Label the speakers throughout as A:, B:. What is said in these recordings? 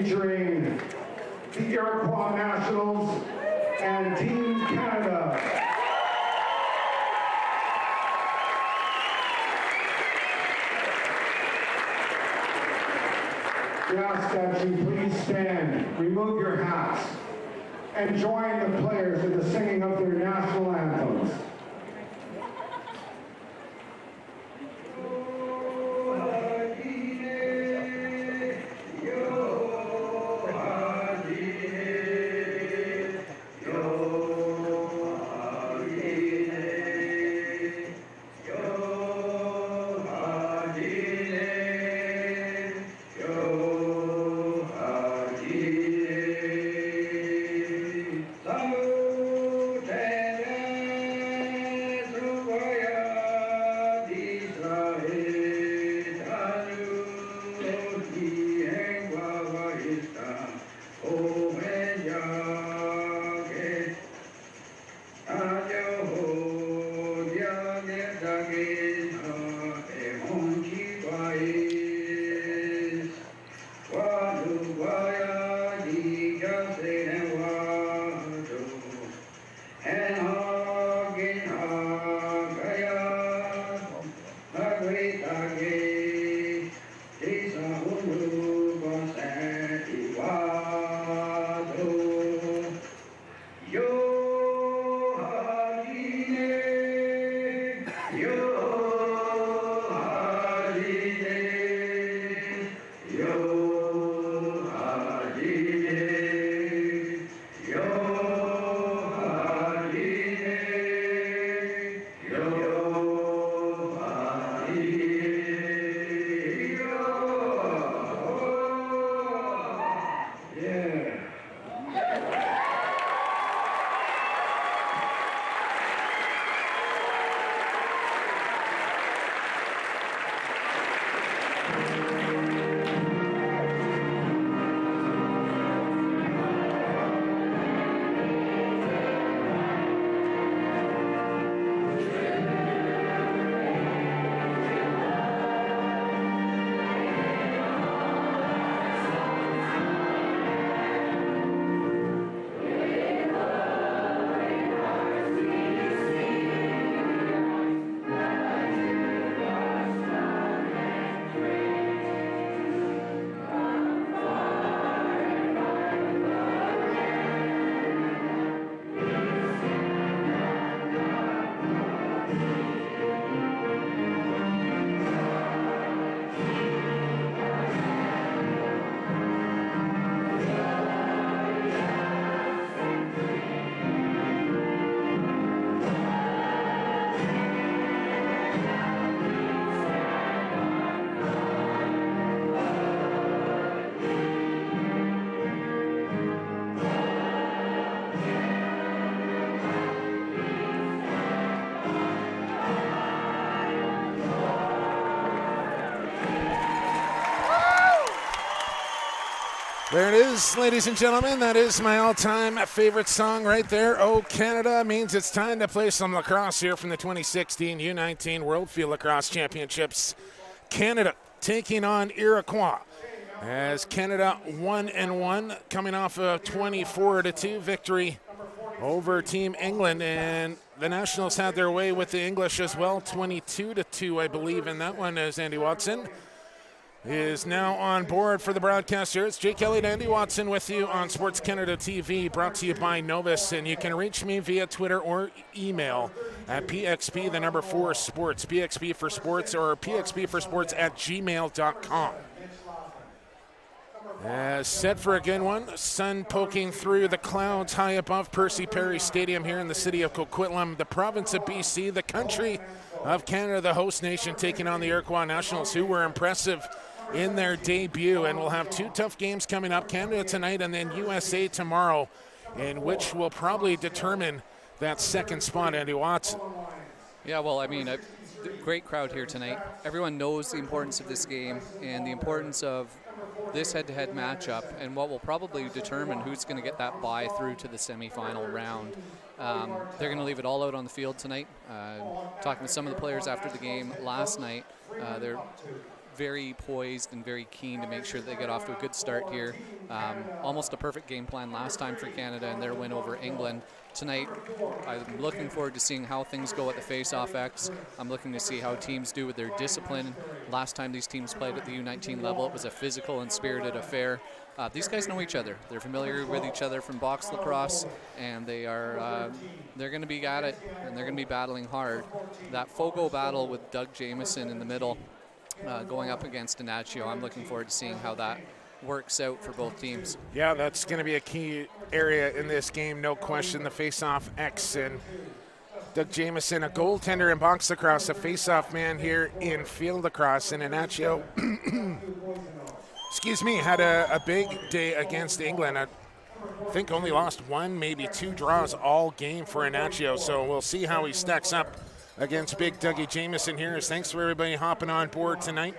A: featuring the Iroquois Nationals and Team Canada. We ask that you please stand, remove your hats, and join the players in the singing of their national anthems.
B: There it is, ladies and gentlemen. That is my all-time favorite song right there. Oh, Canada means it's time to play some lacrosse here from the 2016 U19 World Field Lacrosse Championships. Canada taking on Iroquois as Canada 1-1, coming off a 24-2 victory over Team England, and the Nationals had their way with the English as well, 22-2, I believe, in that one, as Andy Watson is now on board for the broadcast here. It's Jake Kelly and Andy Watson with you on Sports Canada TV, brought to you by Novus, and you can reach me via Twitter or email at pxp4sports, pxp for sports, or pxp4sports@gmail.com. Set for a good one. Sun poking through the clouds high above Percy Perry Stadium here in the city of Coquitlam, the province of BC, the country of Canada, the host nation, taking on the Iroquois Nationals, who were impressive in their debut. And we'll have two tough games coming up, Canada tonight and then USA tomorrow, in which will probably determine that second spot, Andy Watson.
C: Yeah, well, I mean, a great crowd here tonight. Everyone knows the importance of this game and the importance of this head-to-head matchup, and what will probably determine who's going to get that bye through to the semifinal round. They're going to leave it all out on the field tonight. Talking with some of the players after the game last night, they're very poised and very keen to make sure they get off to a good start here. Almost a perfect game plan last time for Canada in their win over England. Tonight, I'm looking forward to seeing how things go at the face-off X. I'm looking to see how teams do with their discipline. Last time these teams played at the U19 level, it was a physical and spirited affair. These guys know each other. They're familiar with each other from box lacrosse, and they're going to be at it, and they're going to be battling hard. That Fogo battle with Doug Jamieson in the middle, going up against Ignacio, I'm looking forward to seeing how that works out for both teams.
B: Yeah, that's going to be a key area in this game, no question. The face-off X and Doug Jamieson, a goaltender in box lacrosse, a face-off man here in field lacrosse, and Ignacio, excuse me, had a big day against England. I think only lost one, maybe two draws all game for Ignacio, so we'll see how he stacks up against big Dougie Jamieson here. Thanks for everybody hopping on board tonight.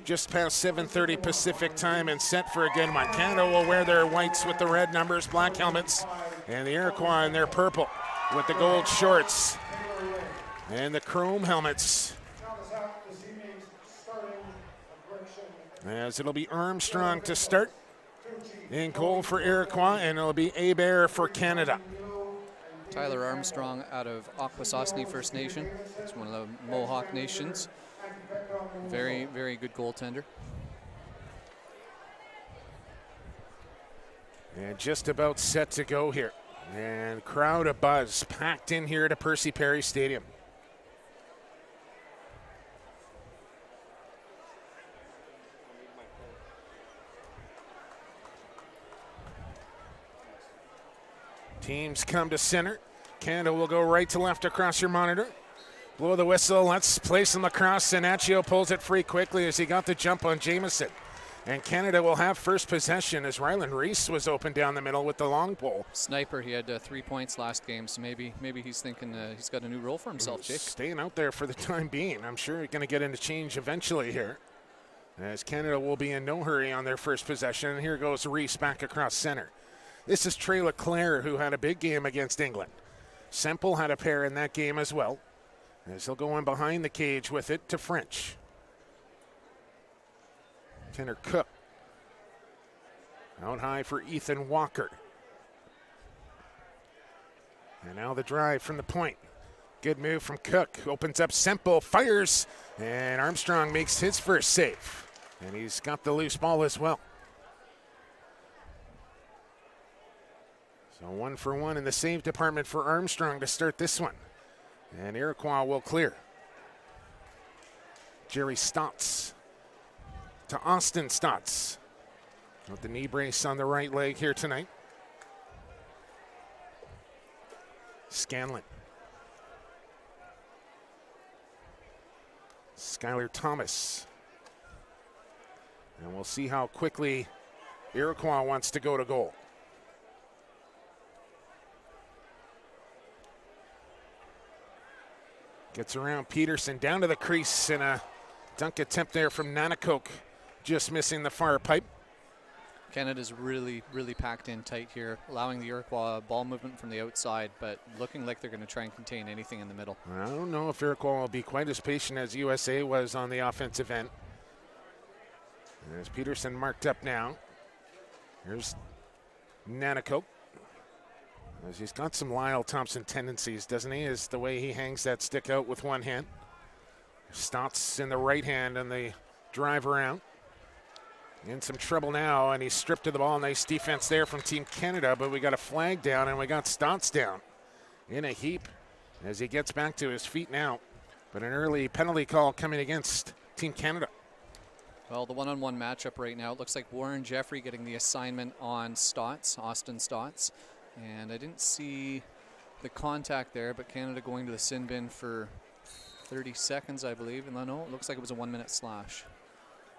B: Just past 7:30 Pacific time and set for a good one. Canada will wear their whites with the red numbers, black helmets, and the Iroquois in their purple with the gold shorts and the chrome helmets. As it'll be Armstrong to start in goal for Iroquois, and it'll be Hebert for Canada.
C: Tyler Armstrong out of Akwesasne First Nation. It's one of the Mohawk nations. Very, very good goaltender.
B: And just about set to go here. And crowd a buzz packed in here to Percy Perry Stadium. Teams come to center. Canada will go right to left across your monitor. Blow the whistle. Let's play some lacrosse. Ignacio pulls it free quickly as he got the jump on Jamieson. And Canada will have first possession as Ryland Reese was open down the middle with the long pole.
C: Sniper, he had 3 points last game, so maybe he's thinking he's got a new role for himself, Jake.
B: Staying out there for the time being. I'm sure he's going to get into change eventually here, as Canada will be in no hurry on their first possession. And here goes Reese back across center. This is Trey Leclaire, who had a big game against England. Semple had a pair in that game as well, as he'll go in behind the cage with it to French. Tanner Cook out high for Ethan Walker. And now the drive from the point. Good move from Cook. Opens up Semple, fires, and Armstrong makes his first save. And he's got the loose ball as well. So 1 for 1 in the save department for Armstrong to start this one. And Iroquois will clear. Jerry Staats to Austin Staats with the knee brace on the right leg here tonight. Scanlon. Skylar Thomas. And we'll see how quickly Iroquois wants to go to goal. Gets around Peterson down to the crease, and a dunk attempt there from Nanticoke, just missing the far pipe.
C: Canada's really, really packed in tight here, allowing the Iroquois ball movement from the outside, but looking like they're going to try and contain anything in the middle.
B: I don't know if Iroquois will be quite as patient as USA was on the offensive end. There's Peterson marked up now. Here's Nanticoke. As he's got some Lyle Thompson tendencies, doesn't he? Is the way he hangs that stick out with one hand. Staats in the right hand and the drive around. In some trouble now, and he's stripped of the ball. Nice defense there from Team Canada, but we got a flag down, and we got Staats down in a heap as he gets back to his feet now. But an early penalty call coming against Team Canada.
C: Well, the one-on-one matchup right now, it looks like Warren Jeffrey getting the assignment on Staats, Austin Staats. And I didn't see the contact there, but Canada going to the sin bin for 30 seconds, I believe. And no, it looks like it was a 1 minute slash.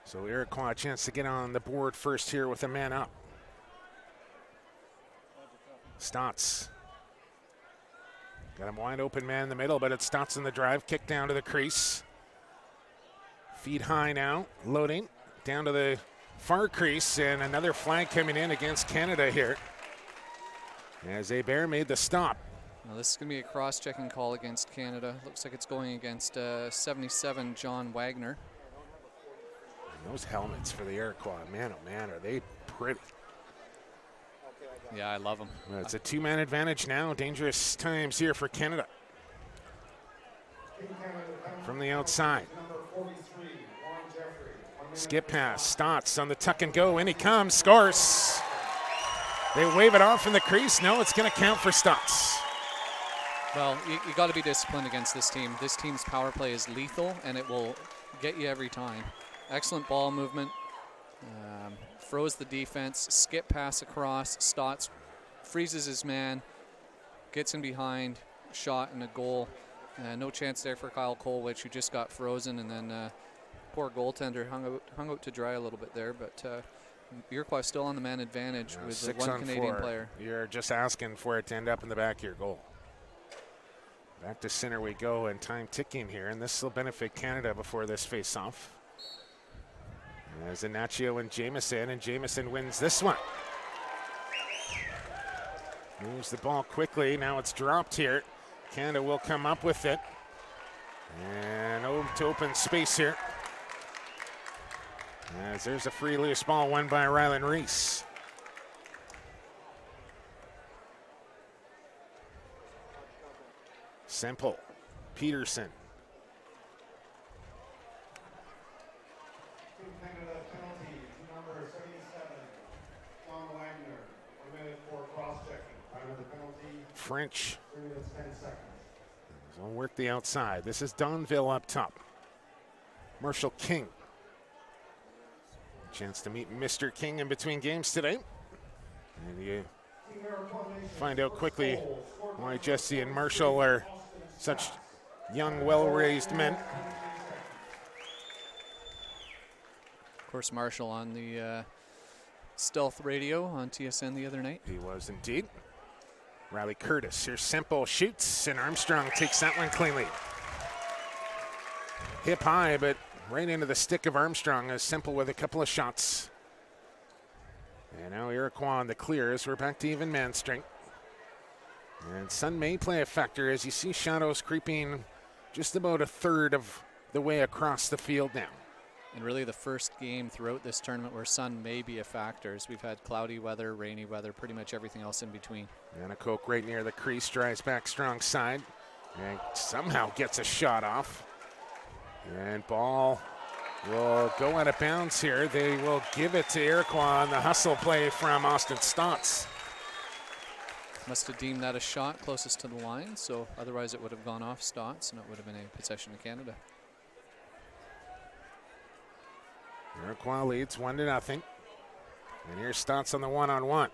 B: So Iroquois a chance to get on the board first here with a man up. Staats. Got him wide open man in the middle, but it's Staats in the drive. Kick down to the crease. Feet high now, loading. Down to the far crease, and another flag coming in against Canada here. As Hebert made the stop.
C: Now this is going to be a cross-checking call against Canada. Looks like it's going against 77 John Wagner.
B: Those helmets for the Iroquois, man, oh man, are they pretty.
C: Yeah, I love them.
B: It's a two-man advantage now. Dangerous times here for Canada. From the outside. Skip pass, Staats on the tuck and go, in he comes, scores. They wave it off in the crease. No, it's going to count for Staats.
C: Well, you got to be disciplined against this team. This team's power play is lethal, and it will get you every time. Excellent ball movement. Froze the defense. Skip pass across. Staats freezes his man. Gets in behind. Shot and a goal. No chance there for Kyle Kolwich, who just got frozen, and then poor goaltender hung out to dry a little bit there. But Iroquois still on the man advantage with the one Canadian player.
B: You're just asking for it to end up in the back of your goal. Back to center we go, and time ticking here, and this will benefit Canada before this face-off. As Ignacio and Jamieson wins this one. Moves the ball quickly, now it's dropped here. Canada will come up with it. And over to open space here. As there's a free loose ball won by Rylan Reese. Semple, Peterson.
A: Canada penalty to number 77, John Wagner, 1 minute for cross-checking. Under the penalty,
B: French.
A: 3 minutes, 10 seconds.
B: So we'll work the outside. This is Donville up top. Marshal King. Chance to meet Mr. King in between games today. And you find out quickly why Jesse and Marshall are such young, well-raised men.
C: Of course, Marshall on the stealth radio on TSN the other night.
B: He was indeed. Riley Curtis. Here's Semple, shoots, and Armstrong takes that one cleanly. Hip high, but right into the stick of Armstrong as Semple with a couple of shots. And now Iroquois on the clear as we're back to even man strength. And sun may play a factor as you see shadows creeping just about a third of the way across the field now.
C: And really the first game throughout this tournament where sun may be a factor, as we've had cloudy weather, rainy weather, pretty much everything else in between.
B: Nanticoke right near the crease, drives back strong side, and somehow gets a shot off. And ball will go out of bounds here. They will give it to Iroquois on the hustle play from Austin Staats.
C: Must have deemed that a shot closest to the line, so otherwise it would have gone off Staats and it would have been a possession of Canada.
B: Iroquois leads 1-0. And here's Staats on the one-on-one.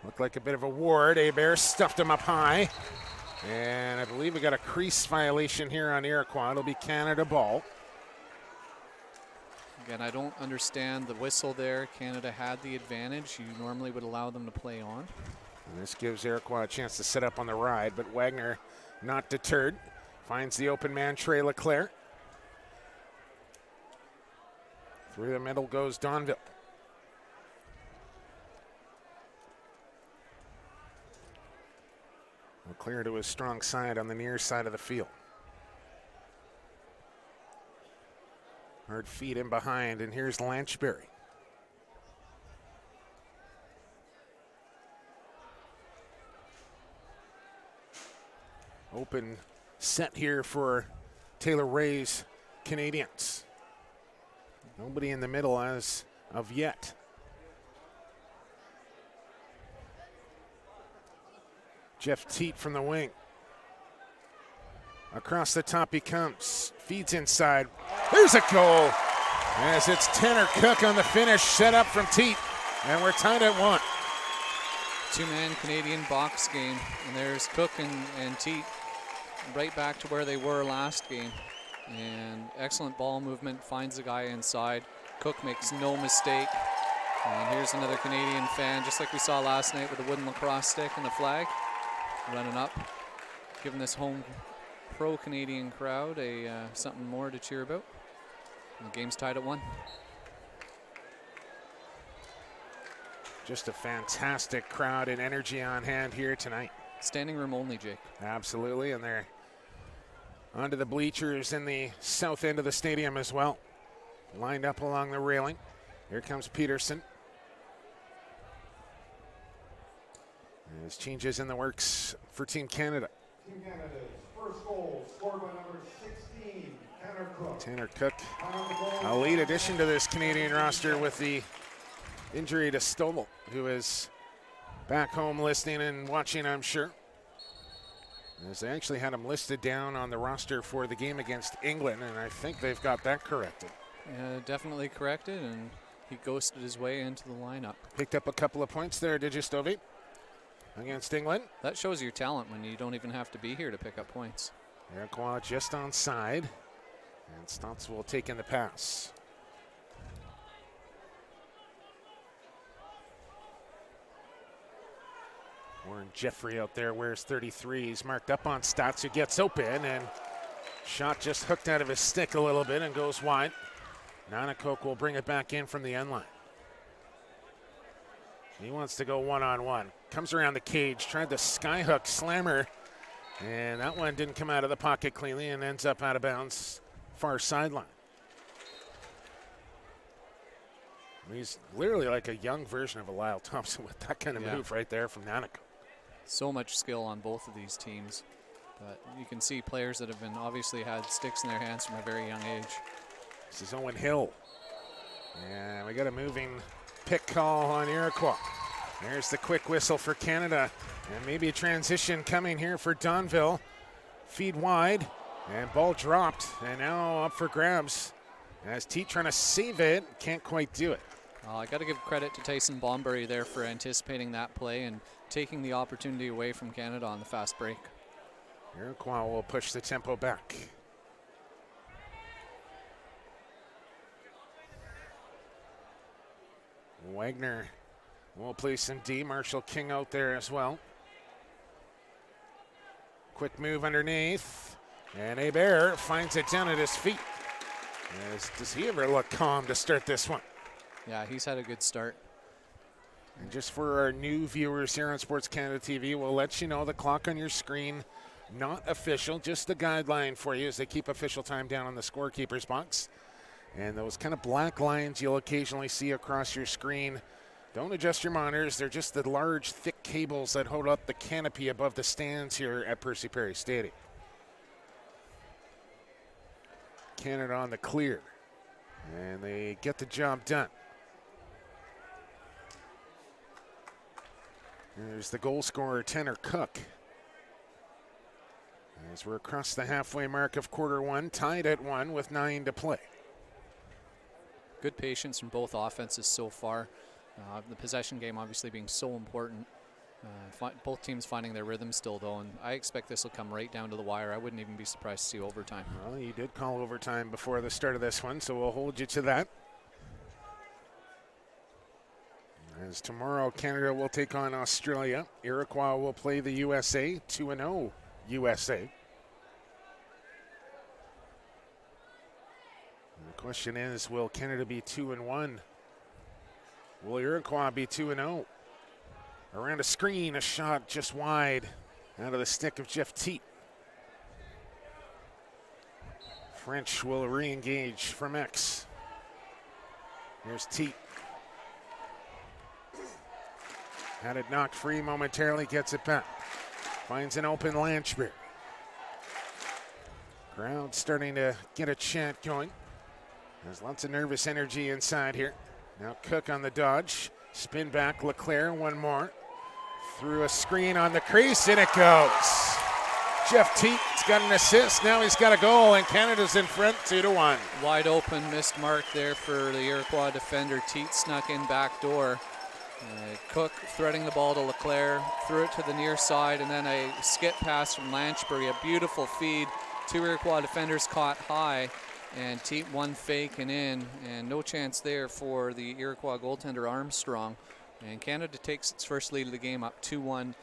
B: Looked like a bit of a ward. Hebert stuffed him up high. And I believe we got a crease violation here on Iroquois. It'll be Canada ball.
C: Again, I don't understand the whistle there. Canada had the advantage. You normally would allow them to play on.
B: And this gives Iroquois a chance to set up on the ride, but Wagner not deterred. Finds the open man, Trey Leclaire. Through the middle goes Donville. Leclaire to his strong side on the near side of the field. Hard feed in behind, and here's Lanchbury. Open set here for Taylor Ray's Canadians. Nobody in the middle as of yet. Jeff Teat from the wing. Across the top he comes. Feeds inside. There's a goal. As it's Tanner Cook on the finish. Set up from Teat. And we're tied at 1.
C: Two-man Canadian box game. And there's Cook and Teat right back to where they were last game. And excellent ball movement. Finds the guy inside. Cook makes no mistake. And here's another Canadian fan, just like we saw last night with the wooden lacrosse stick and the flag. Running up, giving this home pro-Canadian crowd something more to cheer about. And the game's tied at 1.
B: Just a fantastic crowd and energy on hand here tonight.
C: Standing room only, Jake.
B: Absolutely, and they're onto the bleachers in the south end of the stadium as well. lined up along the railing. Here comes Peterson. There's changes in the works for Team Canada.
A: Team Canada's first goal scored by number 16, Tanner Cook.
B: Tanner Cook, a late addition to this Canadian roster with the injury to Stovall, who is back home listening and watching, I'm sure. As they actually had him listed down on the roster for the game against England, and I think they've got that corrected.
C: Yeah, definitely corrected, and he ghosted his way into the lineup.
B: Picked up a couple of points there, did you, Stovey? Against England.
C: That shows your talent when you don't even have to be here to pick up points.
B: Iroquois just onside, and Staats will take in the pass. Warren Jeffrey out there wears 33. He's marked up on Staats, who gets open, and shot just hooked out of his stick a little bit and goes wide. Nanticoke will bring it back in from the end line. He wants to go one-on-one. Comes around the cage, tried the skyhook slammer, and that one didn't come out of the pocket cleanly and ends up out of bounds, far sideline. He's literally like a young version of a Lyle Thompson with that kind of move right there from Nanticoke.
C: So much skill on both of these teams. But you can see players that have been obviously had sticks in their hands from a very young age.
B: This is Owen Hill. And we got a moving pick call on Iroquois. There's the quick whistle for Canada. And maybe a transition coming here for Donville. Feed wide. And ball dropped. And now up for grabs. As Teat trying to save it. Can't quite do it.
C: I got to give credit to Tyson Bombury there for anticipating that play and taking the opportunity away from Canada on the fast break.
B: Iroquois will push the tempo back. Wagner will play some D. Marshal King out there as well. Quick move underneath. And Hebert finds it down at his feet. Does he ever look calm to start this one?
C: Yeah, he's had a good start.
B: And just for our new viewers here on Sports Canada TV, we'll let you know the clock on your screen, not official, just a guideline for you as they keep official time down on the scorekeeper's box. And those kind of black lines you'll occasionally see across your screen, don't adjust your monitors. They're just the large, thick cables that hold up the canopy above the stands here at Percy Perry Stadium. Canada on the clear, and they get the job done. There's the goal scorer, Tanner Cook. As we're across the halfway mark of quarter one, tied at 1 with 9 to play.
C: Good patience from both offenses so far. The possession game obviously being so important. Both teams finding their rhythm still, though, and I expect this will come right down to the wire. I wouldn't even be surprised to see overtime.
B: Well, you did call overtime before the start of this one, so we'll hold you to that. As tomorrow, Canada will take on Australia. Iroquois will play the USA, 2-0 USA. And the question is, will Canada be 2-1? Will Iroquois be 2-0? Around a screen, a shot just wide out of the stick of Jeff Teat. French will re-engage from X. Here's Teat. Had it knocked free momentarily, gets it back. Finds an open Lanchbury. Crowd starting to get a chant going. There's lots of nervous energy inside here. Now Cook on the dodge. Spin back, Leclaire, one more. Through a screen on the crease, and it goes. Jeff Teat's got an assist, now he's got a goal, and Canada's in front 2-1.
C: Wide open, missed mark there for the Iroquois defender. Teat snuck in back door. Cook threading the ball to Leclaire, threw it to the near side, and then a skip pass from Lanchbury, a beautiful feed. Two Iroquois defenders caught high, and Teat one fake and in, and no chance there for the Iroquois goaltender Armstrong. And Canada takes its first lead of the game up 2-1.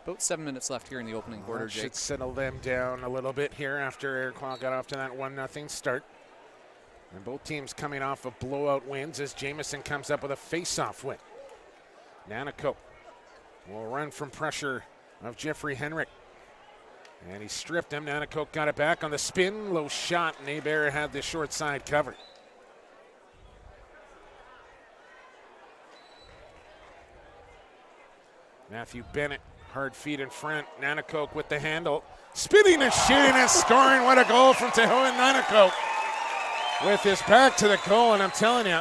C: About 7 minutes left here in the opening quarter, Jake.
B: Should settle them down a little bit here after Iroquois got off to that 1-0 start. And both teams coming off of blowout wins as Jamieson comes up with a face-off win. Nanticoke will run from pressure of Jeffrey Henrik. And he stripped him. Nanticoke got it back on the spin. Low shot, and Hebert had the short side covered. Matthew Bennett, hard feet in front. Nanticoke with the handle. Spinning and shooting and scoring. What a goal from Tehoka Nanticoke. With his back to the goal, and I'm telling you,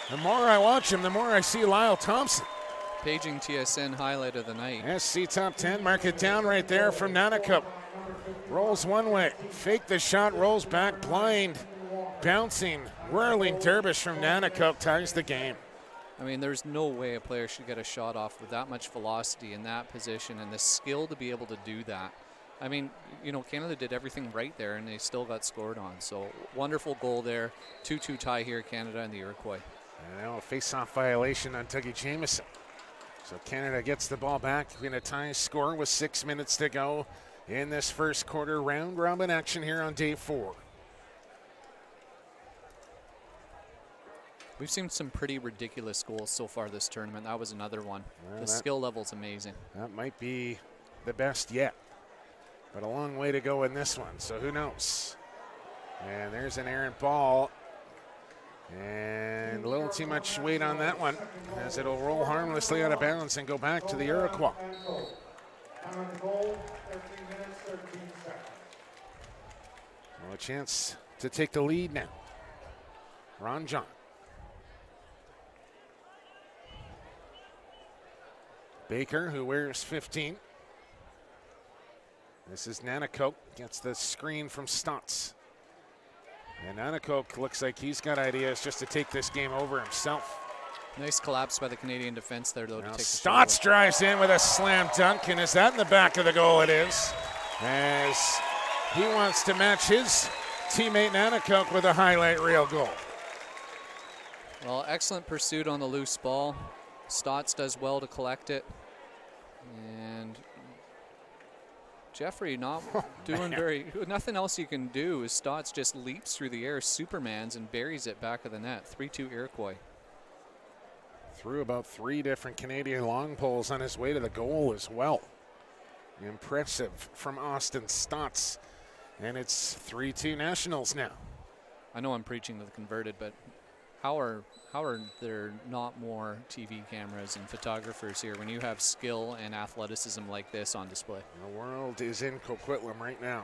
B: the more I watch him, the more I see Lyle Thompson.
C: Paging TSN highlight of the night.
B: SC top 10, mark it down right there from Nanticoke. Rolls one way, fake the shot, rolls back, blind, bouncing, whirling dervish from Nanticoke ties the game.
C: I mean, there's no way a player should get a shot off with that much velocity in that position and the skill to be able to do that. I mean, you know, Canada did everything right there and they still got scored on. So wonderful goal there. 2-2 tie here, Canada and the Iroquois.
B: And now a face-off violation on Dougie Jamieson. So Canada gets the ball back in a tie score with 6 minutes to go in this first quarter. Round robin action here on day 4.
C: We've seen some pretty ridiculous goals so far this tournament. That was another one.
B: Well,
C: the skill level's amazing.
B: That might be the best yet, but a long way to go in this one, so who knows. And there's an errant ball, and a little too much weight on that one as it'll roll harmlessly out of bounds and go back to the Iroquois. Well, a chance to take the lead now. Ron John. Baker, who wears 15. This is Nanticoke, gets the screen from Staats. And Nanticoke looks like he's got ideas just to take this game over himself.
C: Nice collapse by the Canadian defense there, though,
B: Now
C: to take
B: Staats drives in with a slam dunk, and is that in the back of the goal? It is, as he wants to match his teammate Nanticoke with a highlight reel goal.
C: Well, excellent pursuit on the loose ball. Staats does well to collect it. And Jeffrey not doing nothing else you can do is Staats just leaps through the air, Supermans, and buries it back of the net. 3-2 Iroquois.
B: Threw about 3 different Canadian long poles on his way to the goal as well. Impressive from Austin Staats. And it's 3-2 Nationals now.
C: I know I'm preaching to the converted, but how are there not more TV cameras and photographers here when you have skill and athleticism like this on display?
B: The world is in COQUITLAM right now.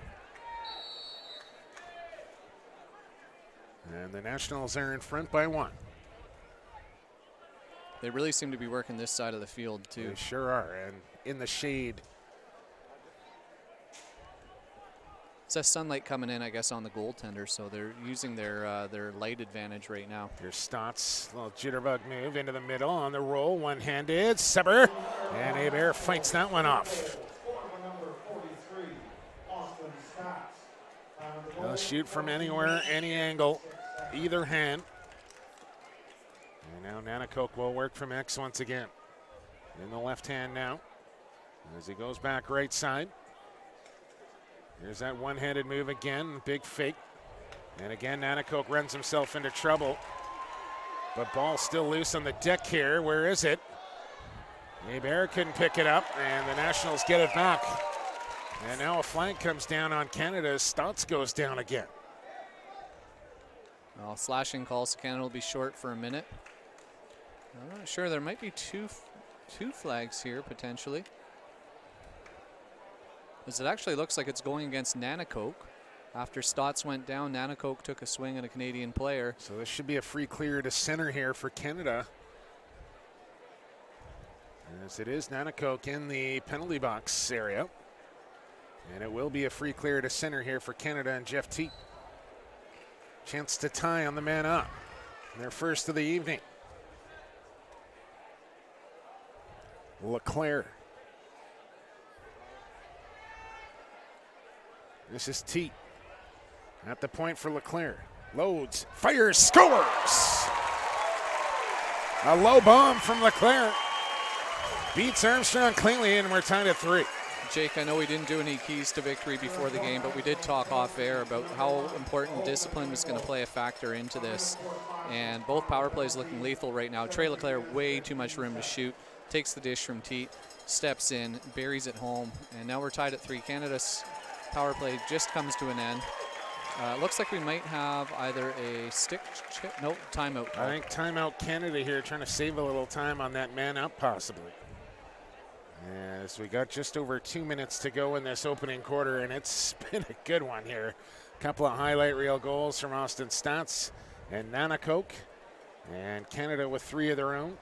B: And the Nationals are in front by 1.
C: They really seem to be working this side of the field too.
B: They sure are, and in the shade.
C: It's that sunlight coming in, I guess, on the goaltender, so they're using their light advantage right now.
B: Here's Staats, little jitterbug move into the middle on the roll, one-handed, Seber, and Hebert fights that one off. They'll shoot from anywhere, any angle, either hand. And now Nanticoke will work from X once again. In the left hand now, as he goes back right side. Here's that one-handed move again, big fake. And again, Nanticoke runs himself into trouble. But ball still loose on the deck here. Where is it? Hebert couldn't pick it up, and the Nationals get it back. And now a flag comes down on Canada as Staats goes down again.
C: Well, slashing calls, so Canada will be short for a minute. I'm not sure, there might be two flags here potentially. As it actually looks like it's going against Nanticoke. After Staats went down, Nanticoke took a swing at a Canadian player.
B: So this should be a free clear to center here for Canada. As it is Nanticoke in the penalty box area. And it will be a free clear to center here for Canada and Jeff Teat. Chance to tie on the man up. Their first of the evening. Leclaire. This is Teat. At the point for Leclaire. Loads, fires, scores! A low bomb from Leclaire. Beats Armstrong cleanly, and we're tied at 3.
C: Jake, I know we didn't do any keys to victory before the game, but we did talk off air about how important discipline was going to play a factor into this. And both power plays looking lethal right now. Trey Leclaire, way too much room to shoot. Takes the dish from Teat, steps in, buries it home, and now we're tied at 3. Canada's power play just comes to an end. Looks like we might have either a stick chip. Nope, timeout call.
B: I think timeout Canada here, trying to save a little time on that man up possibly. As we got just over 2 minutes to go in this opening quarter, and it's been a good one here. A couple of highlight reel goals from Austin Staats and Nanticoke, and Canada with 3 of their own.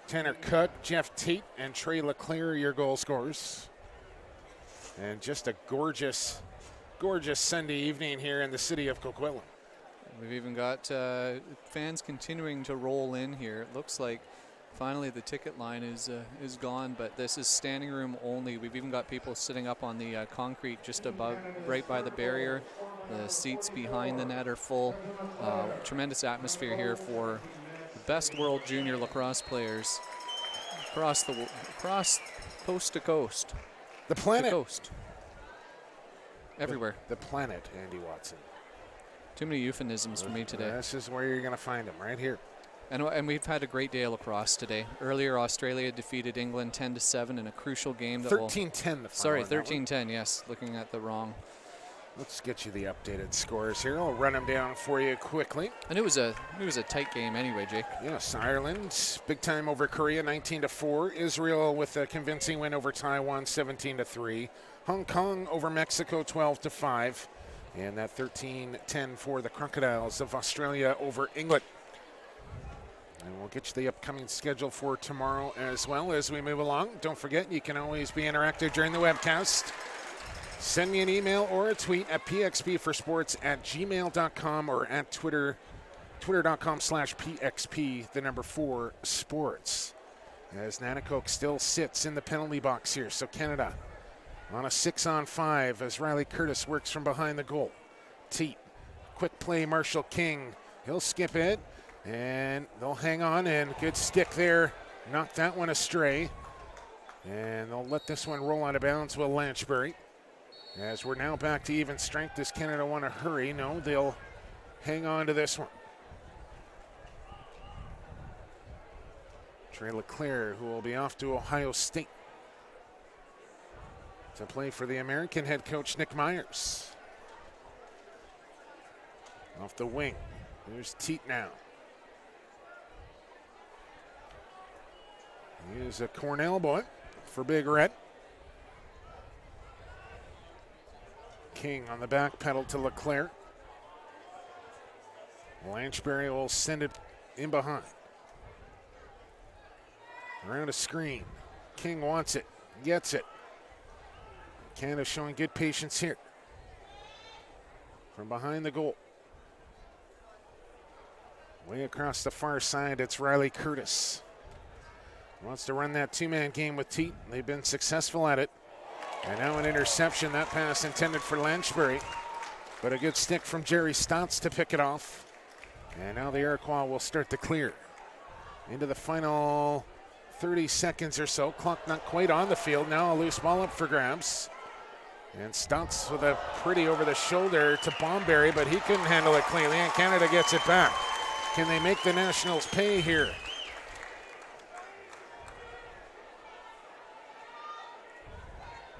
B: Tanner Cook, Jeff Teat, and Trey Leclaire, your goal scorers. And just a gorgeous, gorgeous Sunday evening here in the city of Coquitlam.
C: We've even got fans continuing to roll in here. It looks like finally the ticket line is gone, but this is standing room only. We've even got people sitting up on the concrete just above, right by the barrier. The seats behind the net are full. Tremendous atmosphere here for the best world junior lacrosse players across coast to coast.
B: The planet.
C: To coast. Everywhere.
B: The planet, Andy Watson.
C: Too many euphemisms for me today.
B: This is where you're going to find them, right here.
C: And we've had a great day of lacrosse today. Earlier, Australia defeated England 10-7 in a crucial game.
B: 13-10.
C: Sorry, 13-10. Yes, looking at the wrong.
B: Let's get you the updated scores here. I'll run them down for you quickly.
C: And it was a tight game anyway, Jake.
B: Yes, Ireland big time over Korea, 19-4. Israel with a convincing win over Taiwan, 17-3. Hong Kong over Mexico, 12-5. And that 13-10 for the Crocodiles of Australia over England. And we'll get you the upcoming schedule for tomorrow as well as we move along. Don't forget, you can always be interactive during the webcast. Send me an email or a tweet at pxpforsports@gmail.com or at twitter.com/pxp4sports. As Nanticoke still sits in the penalty box here. So Canada on a 6-on-5 as Riley Curtis works from behind the goal. Teat, quick play, Marshal King. He'll skip it, and they'll hang on, and good stick there. Knocked that one astray. And they'll let this one roll out of bounds with Lanchbury. As we're now back to even strength, does Canada want to hurry? No, they'll hang on to this one. Trey Leclaire, who will be off to Ohio State to play for the American head coach Nick Myers. Off the wing, there's Teat now. He is a Cornell boy for Big Red. King on the back pedal to Leclaire. Lanchbury will send it in behind. Around a screen. King wants it, gets it. Canada showing good patience here. From behind the goal. Way across the far side, it's Riley Curtis. Wants to run that two-man game with Teat. They've been successful at it. And now an interception. That pass intended for Lanchbury. But a good stick from Jerry Staats to pick it off. And now the Iroquois will start to clear. Into the final 30 seconds or so. Clock not quite on the field. Now a loose ball up for grabs. And Staats with a pretty over the shoulder to Bomberry, but he couldn't handle it cleanly, and Canada gets it back. Can they make the Nationals pay here?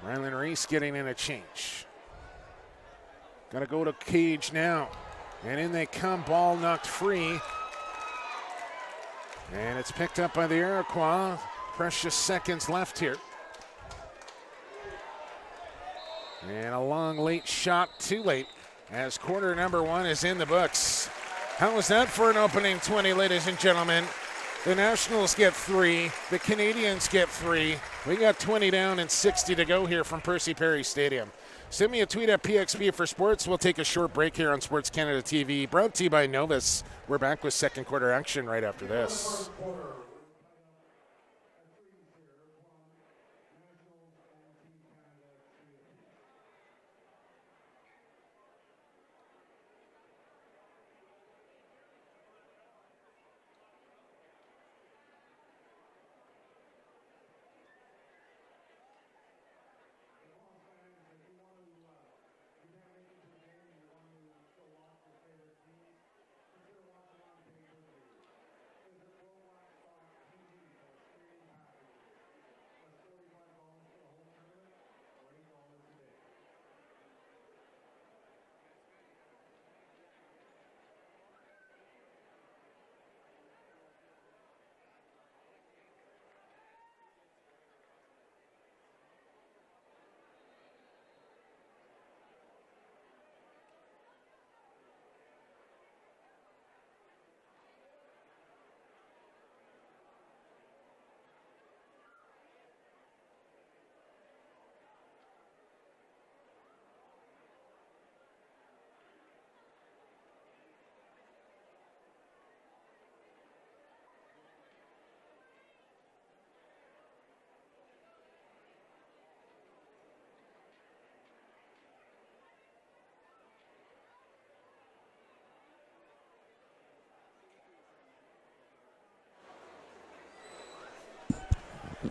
B: Rylan Reese getting in a change. Got to go to cage now. And in they come, ball knocked free. And it's picked up by the Iroquois. Precious seconds left here. And a long late shot, too late, as quarter number one is in the books. How was that for an opening 20, ladies and gentlemen? The Nationals get 3, the Canadians get 3. We got 20 down and 60 to go here from Percy Perry Stadium. Send me a tweet at PXP for Sports. We'll take a short break here on Sports Canada TV. Brought to you by Novus. We're back with second quarter action right after this.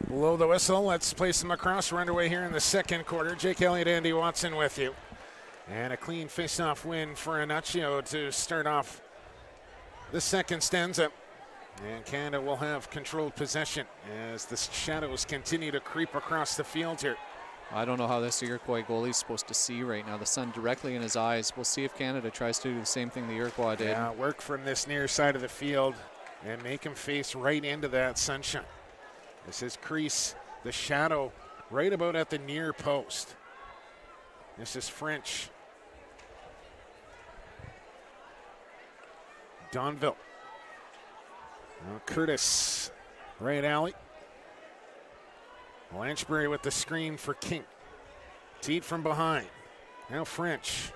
B: Blow the whistle. Let's play some lacrosse. We're underway here in the second quarter. Jake Elliott, Andy Watson with you. And a clean face-off win for Anaccio to start off the second stanza. And Canada will have controlled possession as the shadows continue to creep across the field here.
C: I don't know how this Iroquois goalie is supposed to see right now. The sun directly in his eyes. We'll see if Canada tries to do the same thing the Iroquois did.
B: Yeah, work from this near side of the field and make him face right into that sunshine. This is crease, the shadow right about at the near post. This is French. Donville. Now Curtis, right alley. Lanchbury with the screen for King. Teat from behind. Now French.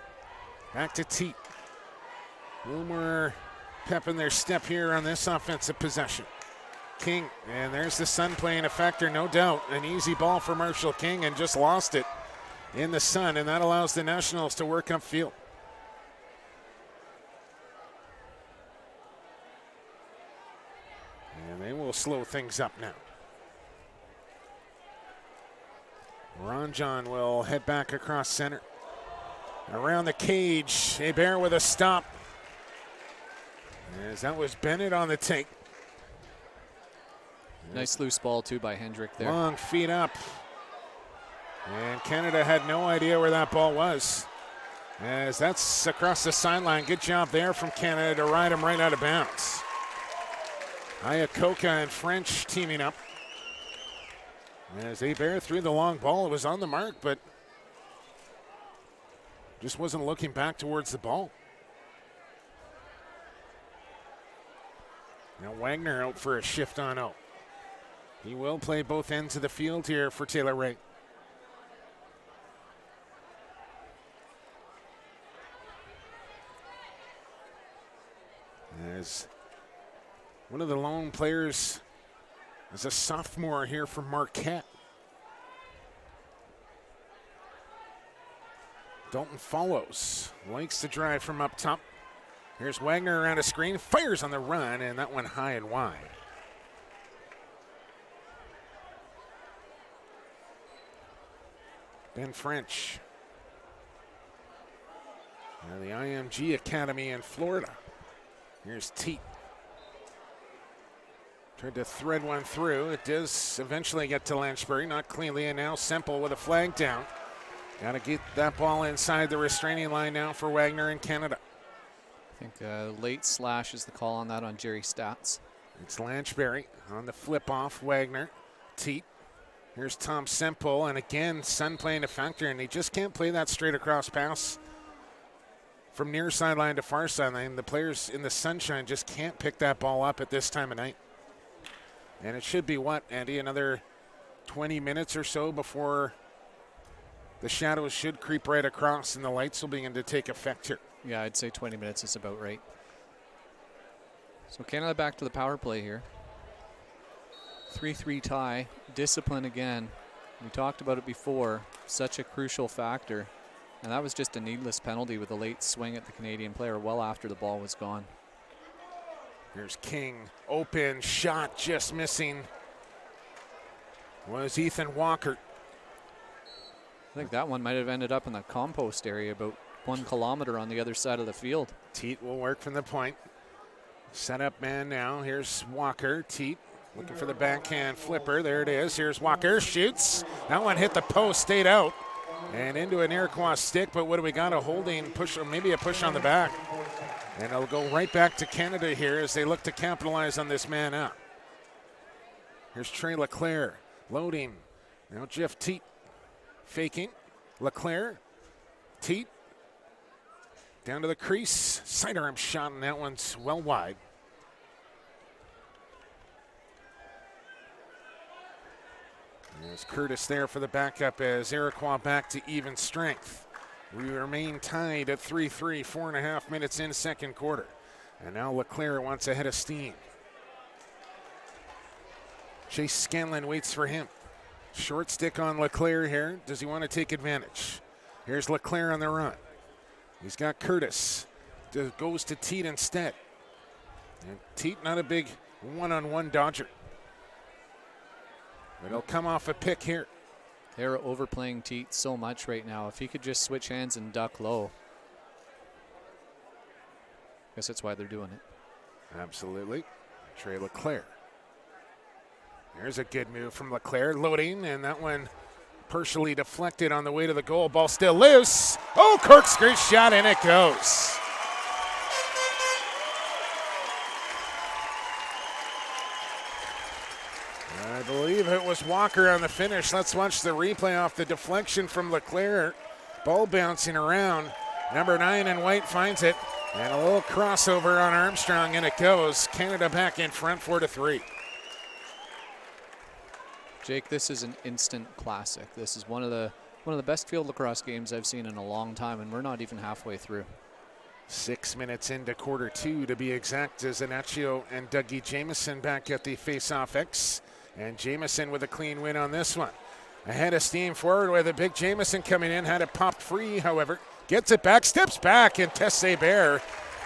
B: Back to Teat. A little more pep in their step here on this offensive possession. King, and there's the sun playing a factor, no doubt. An easy ball for Marshal King and just lost it in the sun, and that allows the Nationals to work upfield. And they will slow things up now. Ron John will head back across center. Around the cage, Hebert with a stop. As that was Bennett on the take.
C: Nice loose ball too by Hendrick there.
B: Long feet up. And Canada had no idea where that ball was. As that's across the sideline. Good job there from Canada to ride him right out of bounds. Iroquois and French teaming up. As Hebert threw the long ball, it was on the mark, but just wasn't looking back towards the ball. Now Wagner out for a shift on out. He will play both ends of the field here for Taylor Ray. As one of the lone players is a sophomore here for Marquette. Dalton follows, likes to drive from up top. Here's Wagner around a screen, fires on the run, and that went high and wide. Ben French. Now the IMG Academy in Florida. Here's Teat. Tried to thread one through. It does eventually get to Lanchbury, not cleanly, and now Semple with a flag down. Got to get that ball inside the restraining line now for Wagner in Canada.
C: I think late slash is the call on that on Jerry Staats.
B: It's Lanchbury on the flip off. Wagner, Teat. Here's Tom Semple, and again, sun playing a factor, and he just can't play that straight across pass from near sideline to far sideline. The players in the sunshine just can't pick that ball up at this time of night. And it should be what, Andy, another 20 minutes or so before the shadows should creep right across and the lights will begin to take effect here.
C: Yeah, I'd say 20 minutes is about right. So Canada back to the power play here. 3-3 tie, discipline again. We talked about it before, such a crucial factor. And that was just a needless penalty with a late swing at the Canadian player well after the ball was gone.
B: Here's King, open shot, just missing. Was Ethan Walker.
C: I think that one might have ended up in the compost area about 1 kilometer on the other side of the field.
B: Teat will work from the point. Set up man now. Here's Walker. Teat looking for the backhand flipper. There it is. Here's Walker. Shoots. That one hit the post, stayed out. And into an Iroquois stick, but what do we got? A holding push, or maybe a push on the back. And it'll go right back to Canada here as they look to capitalize on this man up. Here's Trey Leclaire loading. Now Jeff Teat faking. Leclaire. Teat. Down to the crease. Sidearm shot, and that one's well wide. There's Curtis there for the backup as Iroquois back to even strength. We remain tied at 3-3, 4.5 minutes in second quarter. And now Leclaire wants a head of steam. Chase Scanlon waits for him. Short stick on Leclaire here. Does he want to take advantage? Here's Leclaire on the run. He's got Curtis. Goes to Teat instead. And Teat not a big one-on-one dodger. It'll come off a pick here.
C: They're overplaying Teat so much right now. If he could just switch hands and duck low. I guess that's why they're doing it.
B: Absolutely. Trey Leclaire. There's a good move from Leclaire, loading, and that one partially deflected on the way to the goal. Ball still loose. Oh, corkscrew shot, and it goes. I believe it was Walker on the finish. Let's watch the replay off the deflection from Leclaire. Ball bouncing around. Number 9 in white finds it. And a little crossover on Armstrong, and it goes. Canada back in front 4-3.
C: Jake, this is an instant classic. This is one of the best field lacrosse games I've seen in a long time, and we're not even halfway through.
B: 6 minutes into quarter 2 to be exact, as Anaccio and Dougie Jamieson back at the face-off X. And Jamieson with a clean win on this one. Ahead of steam forward with a big Jamieson coming in, had it popped free, however. Gets it back, steps back, and Tessé Bear,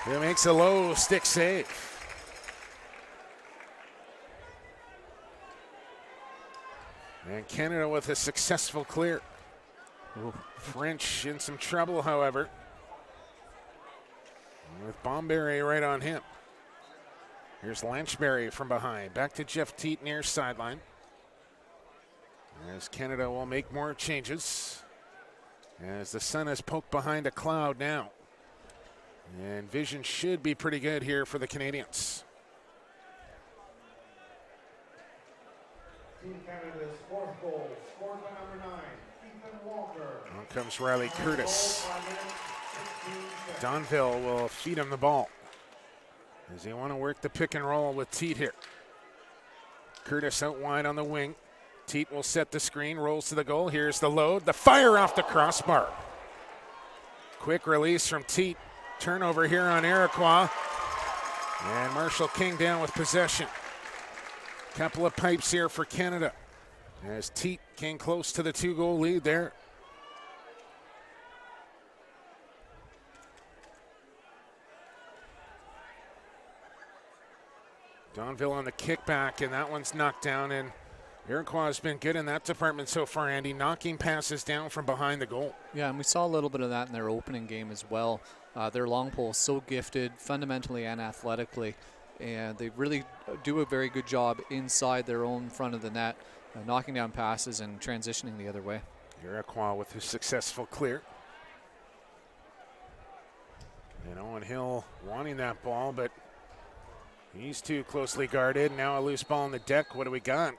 B: who makes a low stick save. And Canada with a successful clear. Ooh. French in some trouble, however, with Bomberry right on him. Here's Lanchbury from behind. Back to Jeff Teat near sideline. As Canada will make more changes. As the sun is poked behind a cloud now. And vision should be pretty good here for the Canadians.
A: Team Canada's fourth goal, scored by number 9, Ethan Walker.
B: On comes Riley Curtis. Donville will feed him the ball. As they want to work the pick and roll with Teat here. Curtis out wide on the wing. Teat will set the screen, rolls to the goal. Here's the load, the fire off the crossbar. Quick release from Teat. Turnover here on Iroquois. And Marshal King down with possession. Couple of pipes here for Canada. As Teat came close to the 2-goal lead there. Donville on the kickback, and that one's knocked down, and Iroquois has been good in that department so far, Andy, knocking passes down from behind the goal.
C: Yeah, and we saw a little bit of that in their opening game as well. Their long pole is so gifted, fundamentally and athletically, and they really do a very good job inside their own front of the net, knocking down passes and transitioning the other way.
B: Iroquois with his successful clear. And Owen Hill wanting that ball, but he's too closely guarded. Now a loose ball on the deck. What do we got?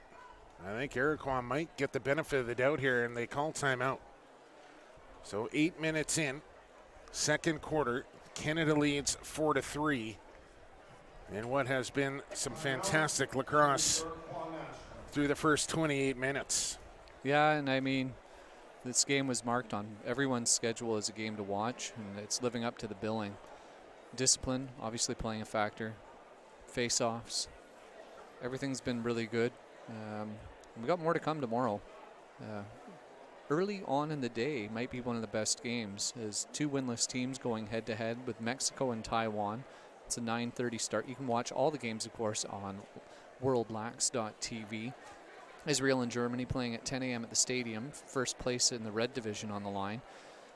B: I think Iroquois might get the benefit of the doubt here, and they call timeout. So 8 minutes in, second quarter, Canada leads 4-3. And what has been some fantastic lacrosse through the first 28 minutes.
C: Yeah, and I mean, this game was marked on everyone's schedule as a game to watch, and it's living up to the billing. Discipline, obviously playing a factor. Face-offs, everything's been really good. We got more to come tomorrow. Early on in the day might be one of the best games, as 2 winless teams going head-to-head with Mexico and Taiwan. It's a 9:30 start. You can watch all the games, of course, on worldlax.tv. Israel and Germany playing at 10 a.m. at the stadium. First place in the red division on the line.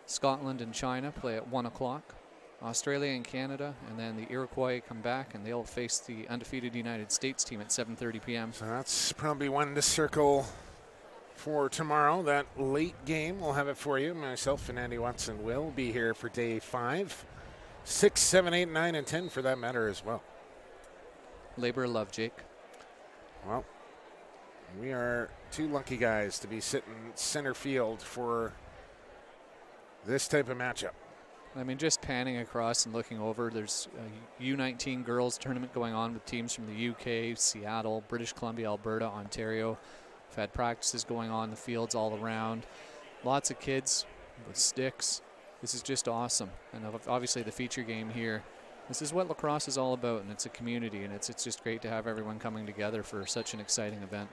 C: Scotland and China play at 1 o'clock. Australia and Canada, and then the Iroquois come back, and they'll face the undefeated United States team at 7:30 p.m.
B: So that's probably one to circle for tomorrow. That late game, we'll have it for you. Myself and Andy Watson will be here for day 5. 6, 7, 8, 9, and 10 for that matter as well.
C: Labor of love, Jake.
B: Well, we are 2 lucky guys to be sitting center field for this type of matchup.
C: I mean, just panning across and looking over, there's a U19 girls tournament going on with teams from the UK, Seattle, British Columbia, Alberta, Ontario. We've had practices going on in the fields all around. Lots of kids with sticks. This is just awesome. And obviously the feature game here, this is what lacrosse is all about, and it's a community, and it's just great to have everyone coming together for such an exciting event.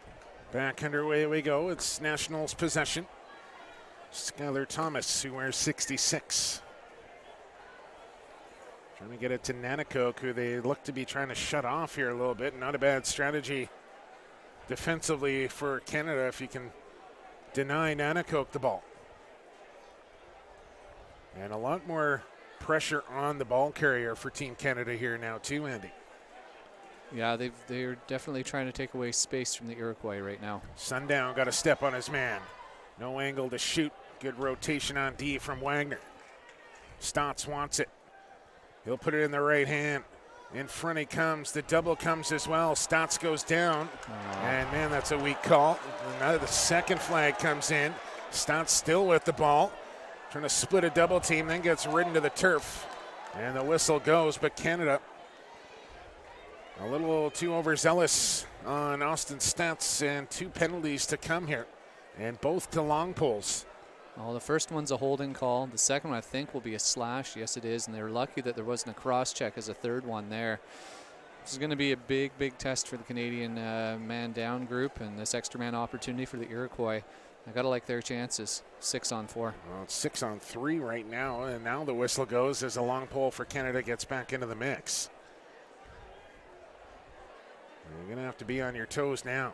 B: Back underway we go. It's Nationals possession. Skylar Thomas, who wears 66. Trying to get it to Nanticoke, who they look to be trying to shut off here a little bit. Not a bad strategy defensively for Canada if you can deny Nanticoke the ball. And a lot more pressure on the ball carrier for Team Canada here now too, Andy.
C: Yeah, they're definitely trying to take away space from the Iroquois right now.
B: Sundown got a step on his man. No angle to shoot. Good rotation on D from Wagner. Staats wants it. He'll put it in the right hand. In front he comes. The double comes as well. Staats goes down. And, man, that's a weak call. And now the second flag comes in. Staats still with the ball. Trying to split a double team, then gets ridden to the turf. And the whistle goes, but Canada a little too overzealous on Austin Staats, and 2 penalties to come here, and both to long poles.
C: Well, the first one's a holding call. The second one, I think, will be a slash. Yes, it is, and they were lucky that there wasn't a cross-check as a third one there. This is going to be a big, big test for the Canadian man-down group, and this extra man opportunity for the Iroquois. I got to like their chances. 6-on-4.
B: Well, it's 6-on-3 right now, and now the whistle goes as a long pole for Canada gets back into the mix. You're going to have to be on your toes now.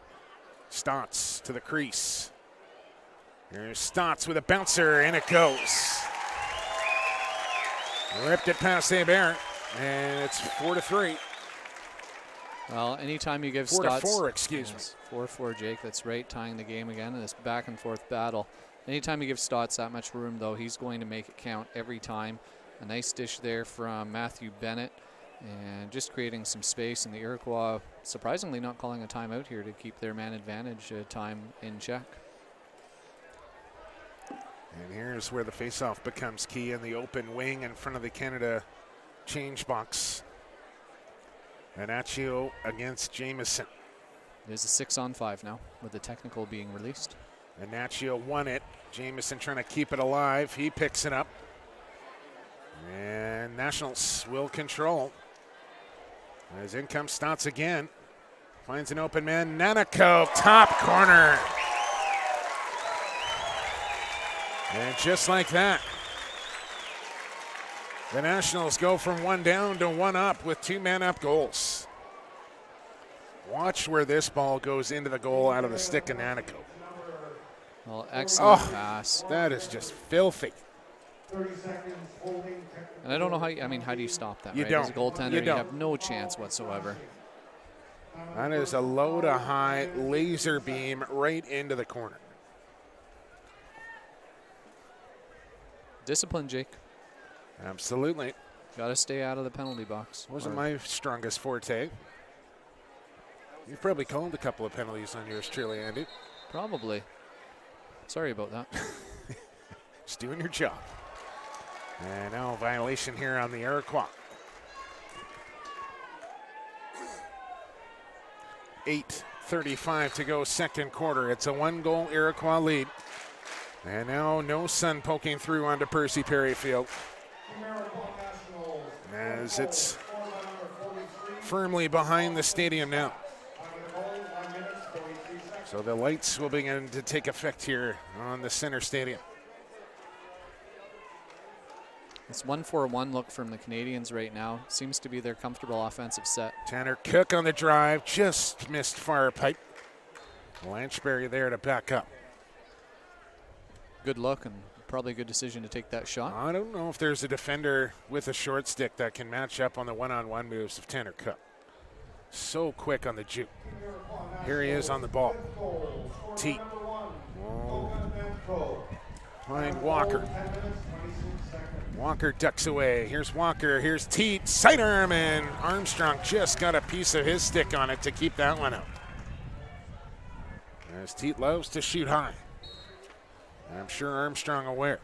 B: Staats to the crease. Here's Staats with a bouncer, and it goes. Ripped it past Hebert, and it's 4-3.
C: Well, anytime you give
B: 4-4, excuse me.
C: 4-4, Jake. That's right, tying the game again in this back-and-forth battle. Anytime you give Staats that much room, though, he's going to make it count every time. A nice dish there from Matthew Bennett, and just creating some space. And the Iroquois surprisingly not calling a timeout here to keep their man advantage time in check.
B: And here's where the faceoff becomes key in the open wing in front of the Canada change box. Anaccio against Jamieson.
C: There's a 6-on-5 now with the technical being released.
B: Anaccio won it. Jamieson trying to keep it alive. He picks it up. And Nationals will control. As in comes Staats again. Finds an open man. Nanticoke, top corner. And just like that, the Nationals go from 1 down to 1 up with 2 man-up goals. Watch where this ball goes into the goal out of the stick of Nanticoke.
C: Well, excellent pass.
B: That is just filthy.
A: 30 seconds holding.
C: And I don't know how how do you stop that?
B: You
C: right?
B: don't.
C: As a goaltender,
B: You
C: you
B: don't.
C: have no chance whatsoever.
B: That is a low to high laser beam right into the corner.
C: Discipline, Jake.
B: Absolutely.
C: Got to stay out of the penalty box.
B: Wasn't my strongest forte. You've probably called a couple of penalties on yours truly, Andy.
C: Probably. Sorry about that.
B: Just doing your job. And now a violation here on the Iroquois. 8:35 to go, second quarter. It's a 1-goal Iroquois lead. And now no sun poking through onto Percy Perry Field, as it's firmly behind the stadium now. So the lights will begin to take effect here on the center stadium.
C: It's 1-4-1 look from the Canadians right now. Seems to be their comfortable offensive set.
B: Tanner Cook on the drive, just missed far pipe. Lanchbury there to back up.
C: Good look and probably a good decision to take that shot.
B: I don't know if there's a defender with a short stick that can match up on the one-on-one moves of Tanner Cook. So quick on the juke. Here he is on the ball. Teat. Behind Walker. Walker ducks away. Here's Walker. Here's Teat. Sidearm, and Armstrong just got a piece of his stick on it to keep that one out. As Teat loves to shoot high. I'm sure Armstrong aware.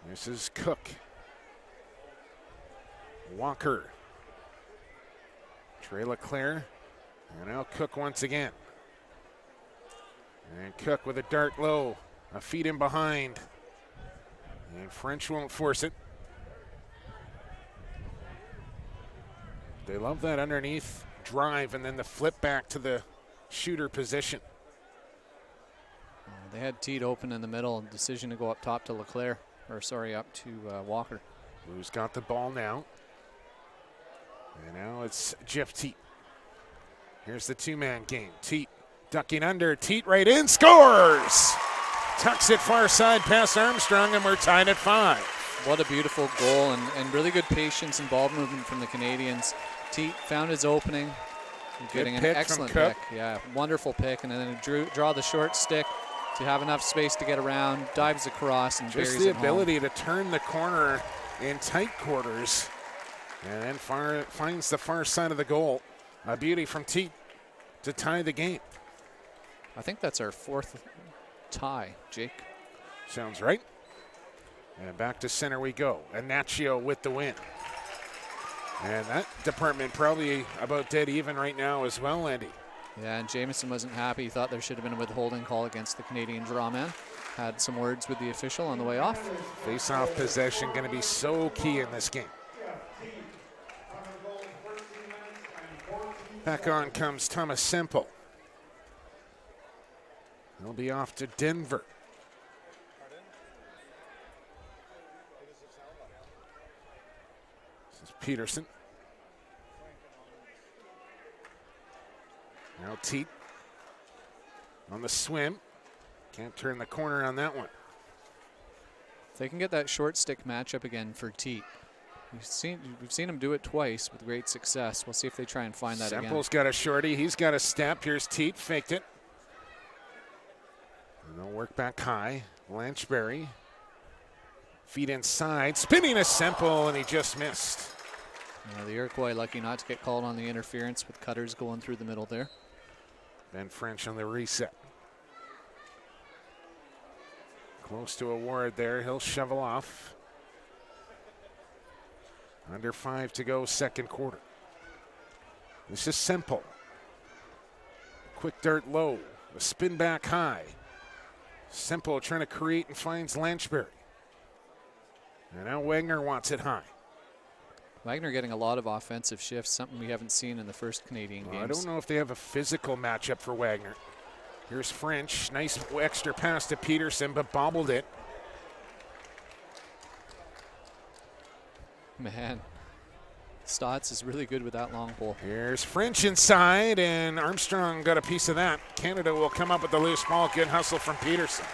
B: This is Cook. Walker. Trey Leclaire. And now Cook once again. And Cook with a dart low. A feed in behind. And French won't force it. They love that underneath drive and then the flip back to the shooter position.
C: They had Teat open in the middle. Decision to go up top to Leclaire. Or sorry, up to Walker.
B: Who's got the ball now? And now it's Jeff Teat. Here's the two-man game. Teat ducking under. Teat right in. Scores! Tucks it far side past Armstrong, and we're tied at 5.
C: What a beautiful goal, and really good patience and ball movement from the Canadians. Teat found his opening, getting an excellent pick. Yeah, wonderful pick, and then draw the short stick to have enough space to get around, dives across, and buries it home.
B: Just the ability to turn the corner in tight quarters, and then finds the far side of the goal. A beauty from Teat to tie the game.
C: I think that's our 4th tie, Jake.
B: Sounds right. And back to center we go. Ignacio with the win. And that department probably about dead even right now as well, Andy.
C: Yeah, and Jameson wasn't happy. He thought there should have been a withholding call against the Canadian drawman. Had some words with the official on the way off.
B: Face-off possession going to be so key in this game. Back on comes Thomas Semple. He'll be off to Denver. This is Peterson. Now Teat on the swim. Can't turn the corner on that one.
C: If they can get that short stick matchup again for Teat. We've seen him do it twice with great success. We'll see if they try and find that again.
B: Semple's got a shorty. He's got a step. Here's Teat. Faked it. And they'll work back high. Lanchbury. Feet inside. Spinning a Semple, and he just missed.
C: The Iroquois lucky not to get called on the interference with cutters going through the middle there.
B: Ben French on the reset. Close to a Ward there. He'll shovel off. Under 5 to go, second quarter. This is Semple. Quick dart low. A spin back high. Semple trying to create and finds Lanchbury. And now Wagner wants it high.
C: Wagner getting a lot of offensive shifts, something we haven't seen in the first Canadian games.
B: I don't know if they have a physical matchup for Wagner. Here's French. Nice extra pass to Peterson, but bobbled it.
C: Man, Staats is really good with that long pole.
B: Here's French inside, and Armstrong got a piece of that. Canada will come up with the loose ball. Good hustle from Peterson.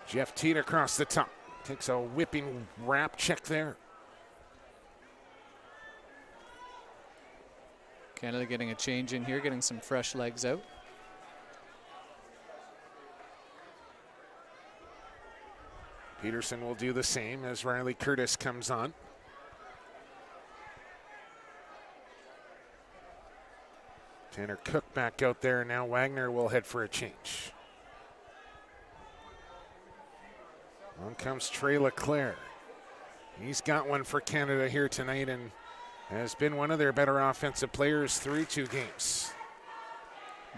B: Jeff Teat across the top. Takes a whipping wrap check there.
C: Canada getting a change in here, getting some fresh legs out.
B: Peterson will do the same as Riley Curtis comes on. Tanner Cook back out there. Now Wagner will head for a change. On comes Trey Leclaire. He's got one for Canada here tonight and has been one of their better offensive players through 2 games.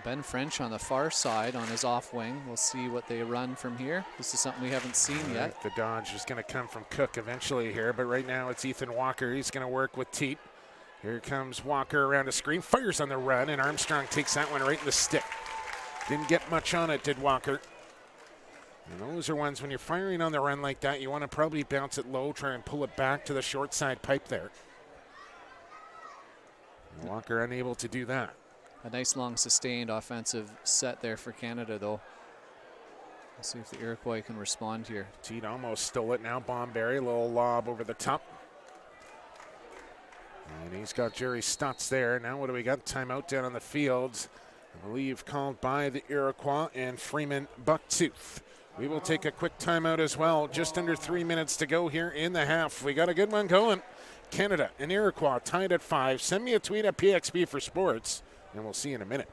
C: Ben French on the far side on his off wing. We'll see what they run from here. This is something we haven't seen yet.
B: The dodge is going to come from Cook eventually here, but right now it's Ethan Walker. He's going to work with Teat. Here comes Walker around the screen, fires on the run, and Armstrong takes that one right in the stick. Didn't get much on it, did Walker. And those are ones when you're firing on the run like that, you want to probably bounce it low, try and pull it back to the short side pipe there. And Walker unable to do that.
C: A nice long sustained offensive set there for Canada though. We'll see if the Iroquois can respond here.
B: Teat almost stole it now. Bomberry, a little lob over the top. And he's got Jerry Stutz there. Now what do we got? Timeout down on the field. I believe called by the Iroquois and Freeman Bucktooth. We will take a quick timeout as well. Just under 3 minutes to go here in the half. We got a good one going. Canada and Iroquois tied at 5. Send me a tweet at PXP for Sports, and we'll see you in a minute.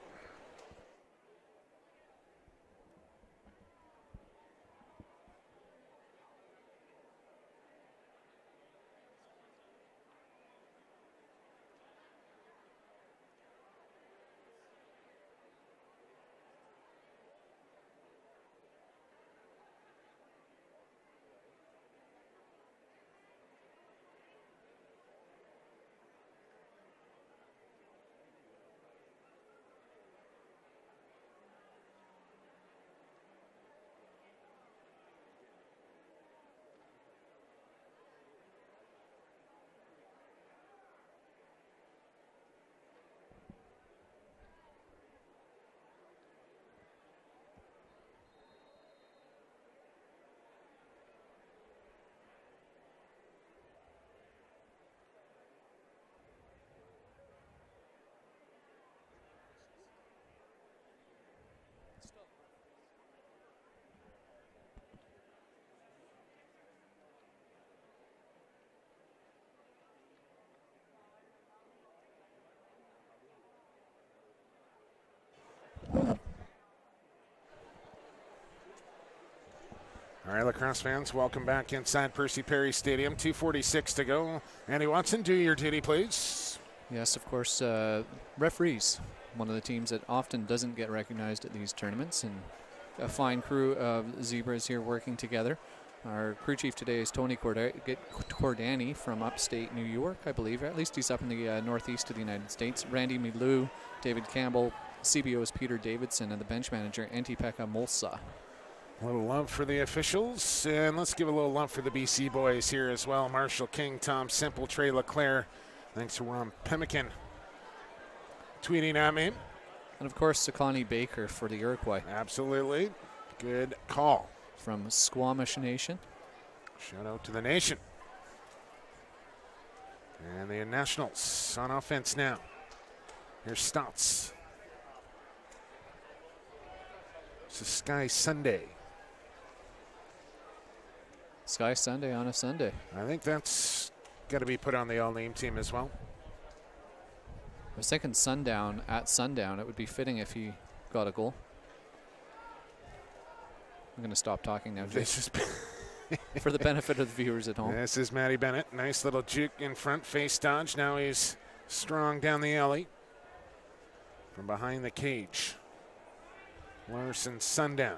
B: All right, Lacrosse fans, welcome back inside Percy Perry Stadium. 2:46 to go. Andy Watson, do your duty, please.
C: Yes, of course, referees, one of the teams that often doesn't get recognized at these tournaments, and a fine crew of Zebras here working together. Our crew chief today is Tony Cordani from upstate New York, I believe. At least he's up in the northeast of the United States. Randy Milou, David Campbell, CBO is Peter Davidson, and the bench manager, Antti-Pekka Molsa.
B: A little love for the officials, and let's give a little love for the BC boys here as well. Marshal King, Tom Semple, Trey Leclaire. Thanks to Ron Pemmican tweeting at me.
C: And of course, Sakani Baker for the Iroquois.
B: Absolutely. Good call.
C: From Squamish Nation.
B: Shout out to the nation. And the Nationals on offense now. Here's Staats. This is Sky Sunday.
C: Sky Sunday on a Sunday.
B: I think that's got to be put on the all-name team as well.
C: I was thinking sundown at sundown. It would be fitting if he got a goal. I'm going to stop talking now, Jake. For the benefit of the viewers at home.
B: This is Matty Bennett. Nice little juke in front, face dodge. Now he's strong down the alley. From behind the cage. Larson sundown.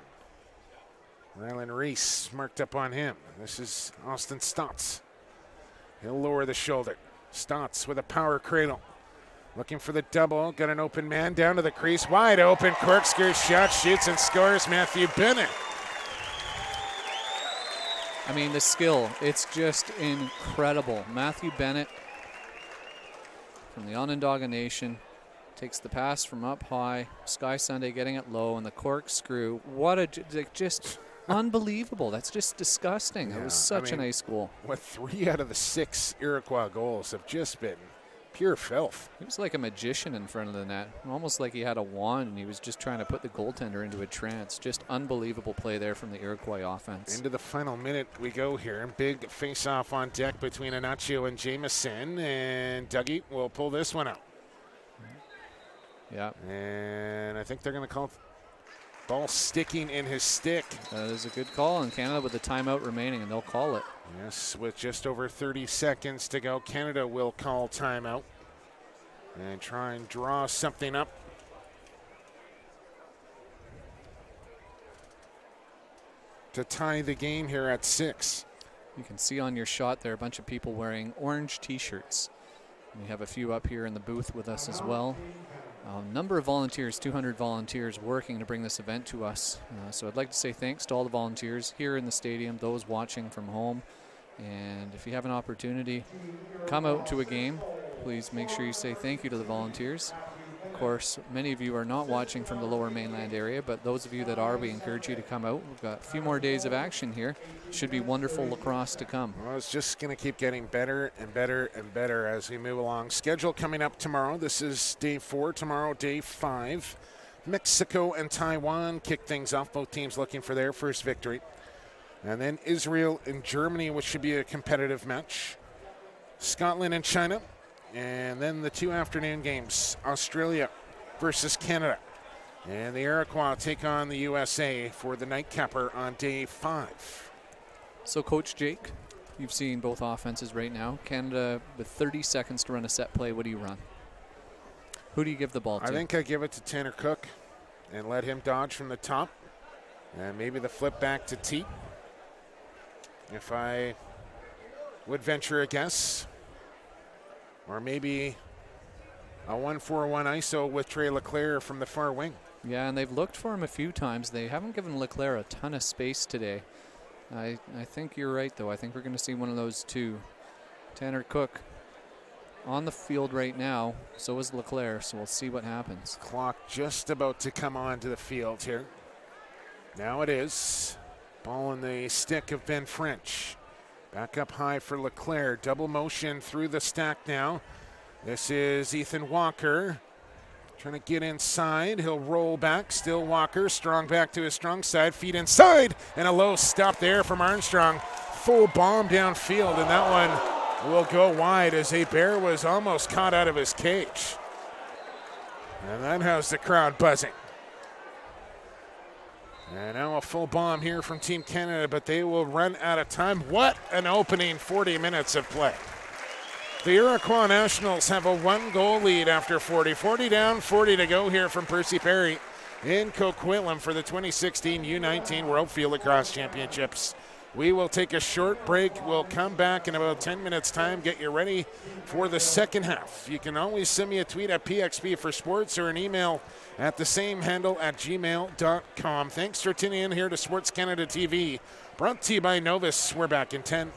B: Rylan Reese marked up on him. This is Austin Staats. He'll lower the shoulder. Staats with a power cradle. Looking for the double. Got an open man down to the crease. Wide open. Corkscrew shot. Shoots and scores. Matthew Bennett.
C: I mean, the skill. It's just incredible. Matthew Bennett from the Onondaga Nation takes the pass from up high. Sky Sunday getting it low, and the corkscrew. What a just unbelievable. That's just disgusting. Yeah, it was such a nice goal.
B: What 3 out of the 6 Iroquois goals have just been pure filth.
C: He was like a magician in front of the net, almost like he had a wand and he was just trying to put the goaltender into a trance. Just unbelievable play there from the Iroquois offense.
B: Into the final minute we go here. Big face-off on deck between Anaccio and Jameson, and Dougie will pull this one out.
C: Yeah.
B: And I think they're going to call ball sticking in his stick.
C: That is a good call in Canada with the timeout remaining, and they'll call it.
B: Yes, with just over 30 seconds to go, Canada will call timeout and try and draw something up. To tie the game here at 6.
C: You can see on your shot there a bunch of people wearing orange t-shirts. We have a few up here in the booth with us as well. A number of volunteers, 200 volunteers working to bring this event to us. So I'd like to say thanks to all the volunteers here in the stadium, those watching from home. And if you have an opportunity, come out to a game. Please make sure you say thank you to the volunteers. Of course, many of you are not watching from the lower mainland area, but those of you that are, we encourage you to come out. We've got a few more days of action here. Should be wonderful lacrosse to come.
B: Well, it's just going to keep getting better and better and better as we move along. Schedule coming up tomorrow. This is day 4. Tomorrow, day 5. Mexico and Taiwan kick things off. Both teams looking for their first victory. And then Israel and Germany, which should be a competitive match. Scotland and China. And then the 2 afternoon games, Australia versus Canada. And the Iroquois take on the USA for the nightcapper on day 5.
C: So, Coach Jake, you've seen both offenses right now. Canada with 30 seconds to run a set play. What do you run? Who do you give the ball to?
B: I think I give it to Tanner Cook and let him dodge from the top. And maybe the flip back to Teat. If I would venture a guess. Or maybe a 1-4-1 ISO with Trey Leclaire from the far wing.
C: Yeah, and they've looked for him a few times. They haven't given Leclaire a ton of space today. I think you're right, though. I think we're going to see one of those two. Tanner Cook on the field right now. So is Leclaire, so we'll see what happens.
B: Clock just about to come onto the field here. Now it is. Ball in the stick of Ben French. Back up high for Leclaire. Double motion through the stack now. This is Ethan Walker. Trying to get inside. He'll roll back. Still Walker. Strong back to his strong side. Feet inside. And a low stop there from Armstrong. Full bomb downfield. And that one will go wide as a bear was almost caught out of his cage. And that has the crowd buzzing. And now a full bomb here from Team Canada, but they will run out of time. What an opening 40 minutes of play. The Iroquois Nationals have a 1-goal lead after 40. 40 down, 40 to go here from Percy Perry in Coquitlam for the 2016 U19 World Field Lacrosse Championships. We will take a short break. We'll come back in about 10 minutes' time, get you ready for the second half. You can always send me a tweet at PXP for Sports or an email at the same handle at gmail.com. Thanks for tuning in here to Sports Canada TV. Brought to you by Novus. We're back in 10.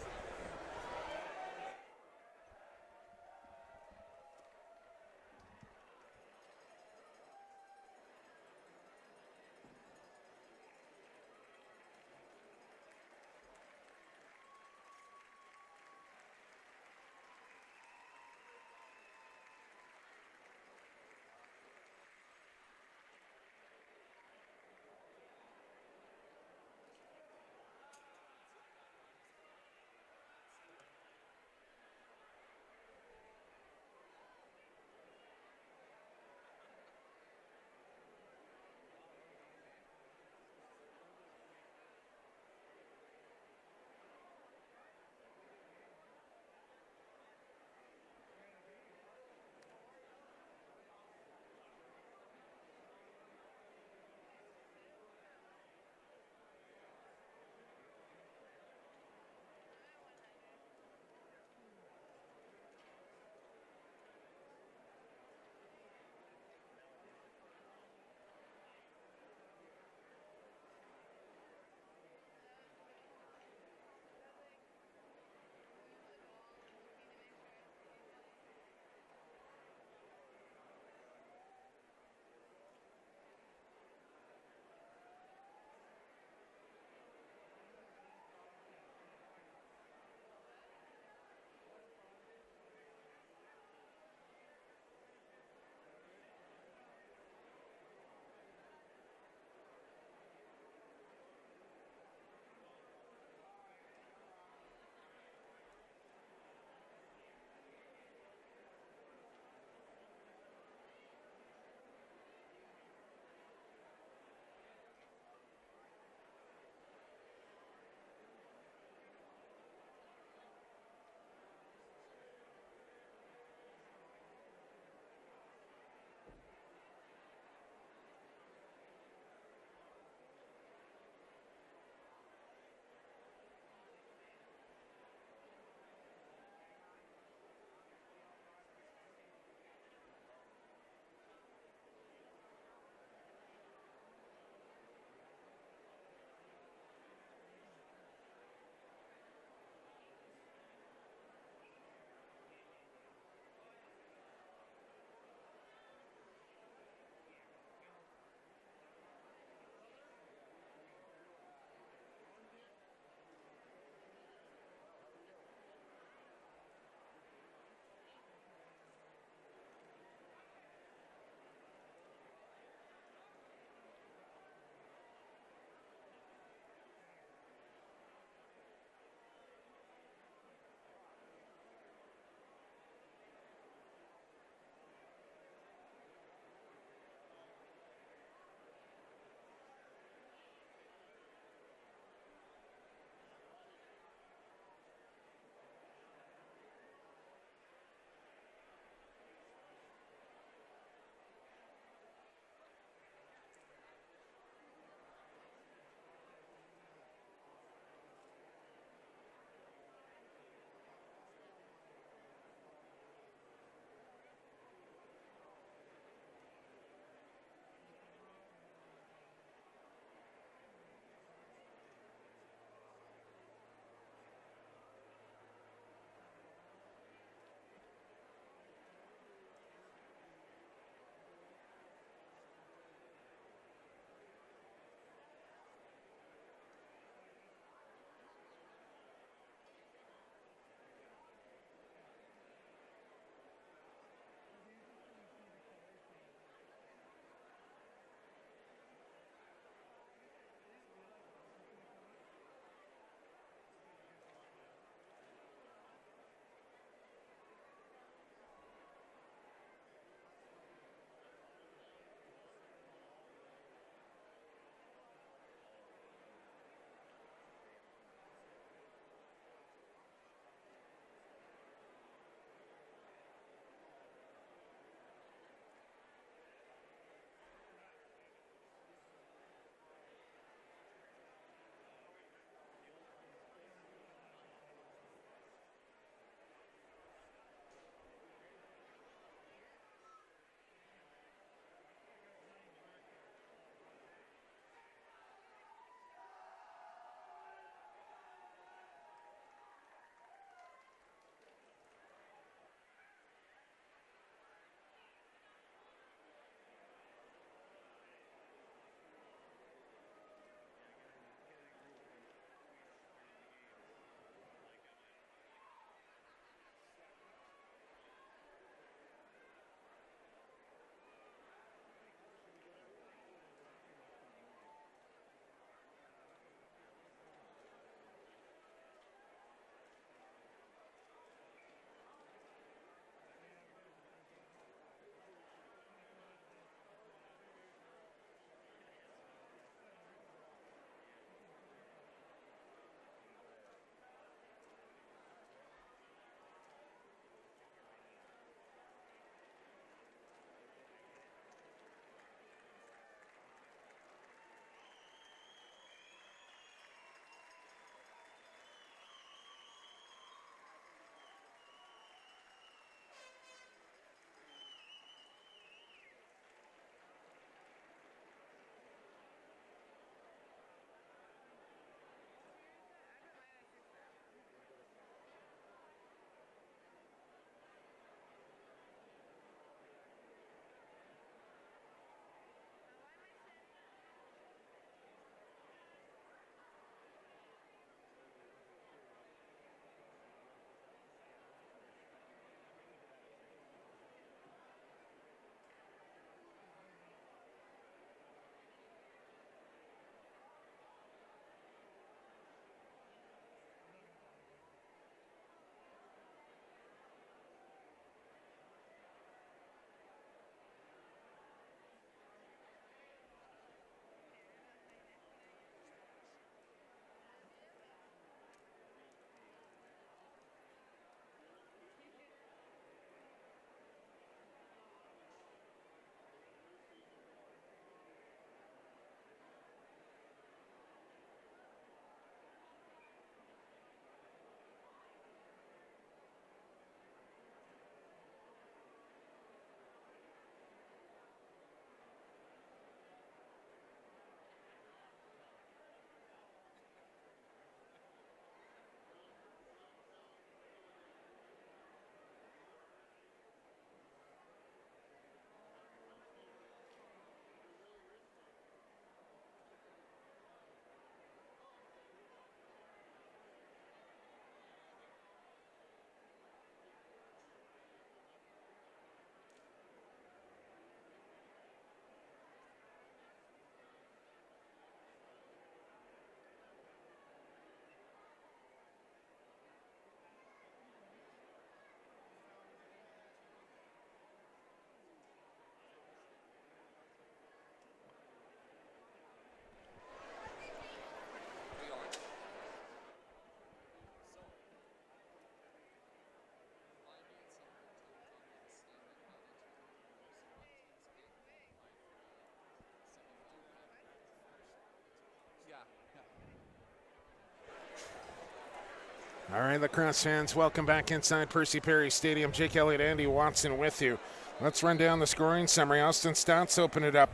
B: All right, Lacrosse fans, welcome back inside Percy Perry Stadium. Jake Elliott, Andy Watson with you. Let's run down the scoring summary. Austin Staats opened it up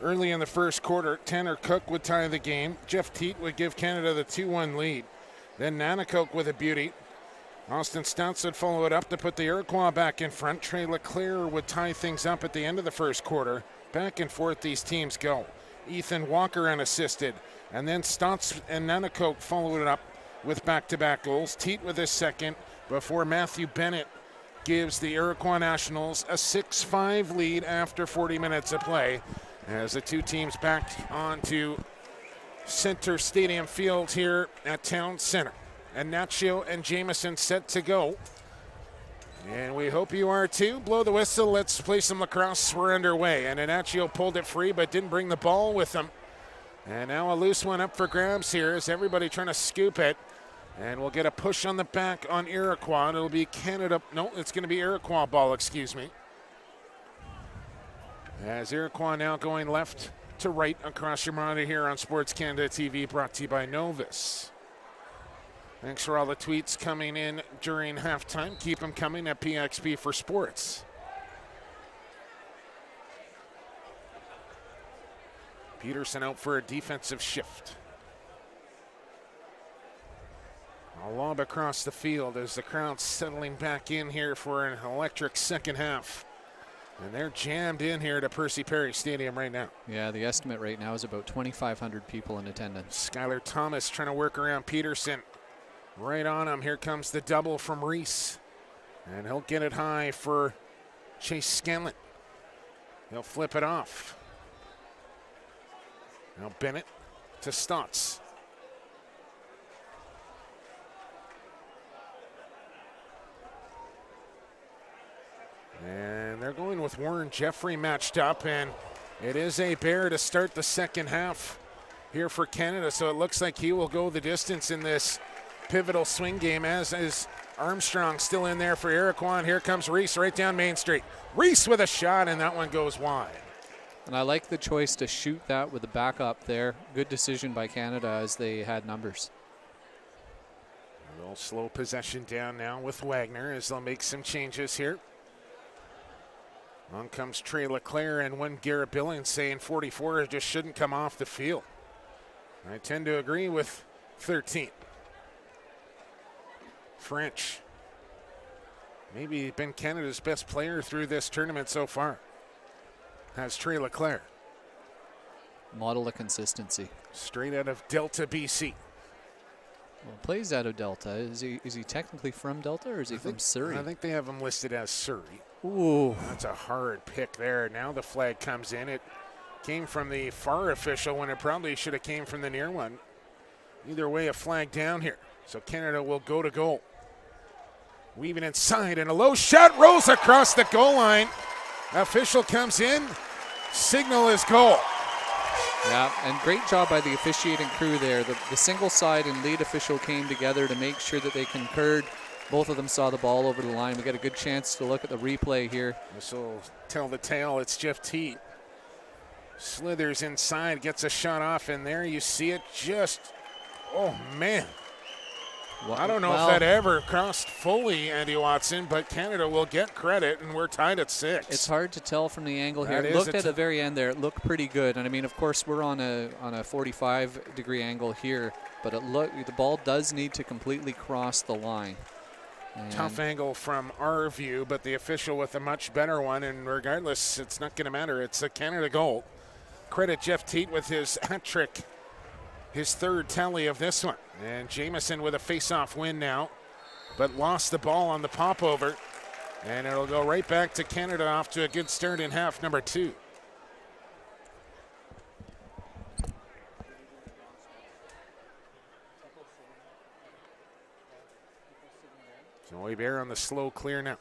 B: early in the first quarter. Tanner Cook would tie the game. Jeff Teat would give Canada the 2-1 lead. Then Nanticoke with a beauty. Austin Staats would follow it up to put the Iroquois back in front. Trey Leclaire would tie things up at the end of the first quarter. Back and forth these teams go. Ethan Walker unassisted. And then Staats and Nanticoke followed it up with back-to-back goals. Teat with his second before Matthew Bennett gives the Iroquois Nationals a 6-5 lead after 40 minutes of play as the two teams back onto Center Stadium Field here at Town Center. And Nacho and Jameson set to go. And we hope you are too. Blow the whistle. Let's play some lacrosse. We're underway. And Nacho pulled it free but didn't bring the ball with him. And now a loose one up for grabs here as everybody trying to scoop it. And we'll get a push on the back on Iroquois. It'll be Canada. No, it's going to be Iroquois ball, excuse me. As Iroquois now going left to right across your monitor here on Sports Canada TV, brought to you by Novus. Thanks for all the tweets coming in during halftime. Keep them coming at PXP for Sports. Peterson out for a defensive shift. A lob across the field as the crowd's settling back in here for an electric second half. And they're jammed in here to Percy Perry Stadium right now.
C: Yeah, the estimate right now is about 2,500 people in attendance.
B: Skylar Thomas trying to work around Peterson. Right on him. Here comes the double from Reese. And he'll get it high for Chase Scanlon. He'll flip it off. Now Bennett to Staats. And they're going with Warren Jeffrey matched up, and it is a bear to start the second half here for Canada. So it looks like he will go the distance in this pivotal swing game, as is Armstrong still in there for Iroquois. And here comes Reese right down Main Street. Reese with a shot, and that one goes wide.
C: And I like the choice to shoot that with the backup there. Good decision by Canada as they had numbers.
B: A little slow possession down now with Wagner as they'll make some changes here. On comes Trey Leclaire and one Garrett Billings saying 44 just shouldn't come off the field. I tend to agree with 13. French. Maybe been Canada's best player through this tournament so far. Has Trey Leclaire.
C: Model of consistency.
B: Straight out of Delta, BC.
C: Well, plays out of Delta. Is he technically from Delta or is he from Surrey?
B: I think they have him listed as Surrey.
C: Ooh.
B: That's a hard pick there. Now the flag comes in. It came from the far official when it probably should have came from the near one. Either way, a flag down here. So Canada will go to goal. Weaving inside and a low shot rolls across the goal line. Official comes in. Signal is goal.
C: Yeah, and great job by the officiating crew there. The single side and lead official came together to make sure that they concurred. Both of them saw the ball over the line. We got a good chance to look at the replay here.
B: This will tell the tale. It's Jeff Teat. Slithers inside, gets a shot off, and there you see it just, oh man. Well, I don't know if that ever crossed fully, Andy Watson, but Canada will get credit, and we're tied at 6.
C: It's hard to tell from the angle here. It looked at the very end there. It looked pretty good. And I mean, of course, we're on a 45-degree angle here, but the ball does need to completely cross the line. And
B: tough angle from our view, but the official with a much better one, and regardless, it's not going to matter. It's a Canada goal. Credit Jeff Teat with his hat trick, his third tally of this one. And Jameson with a face-off win now, but lost the ball on the popover, and it'll go right back to Canada off to a good start in half number 2. So Weber on the slow clear now.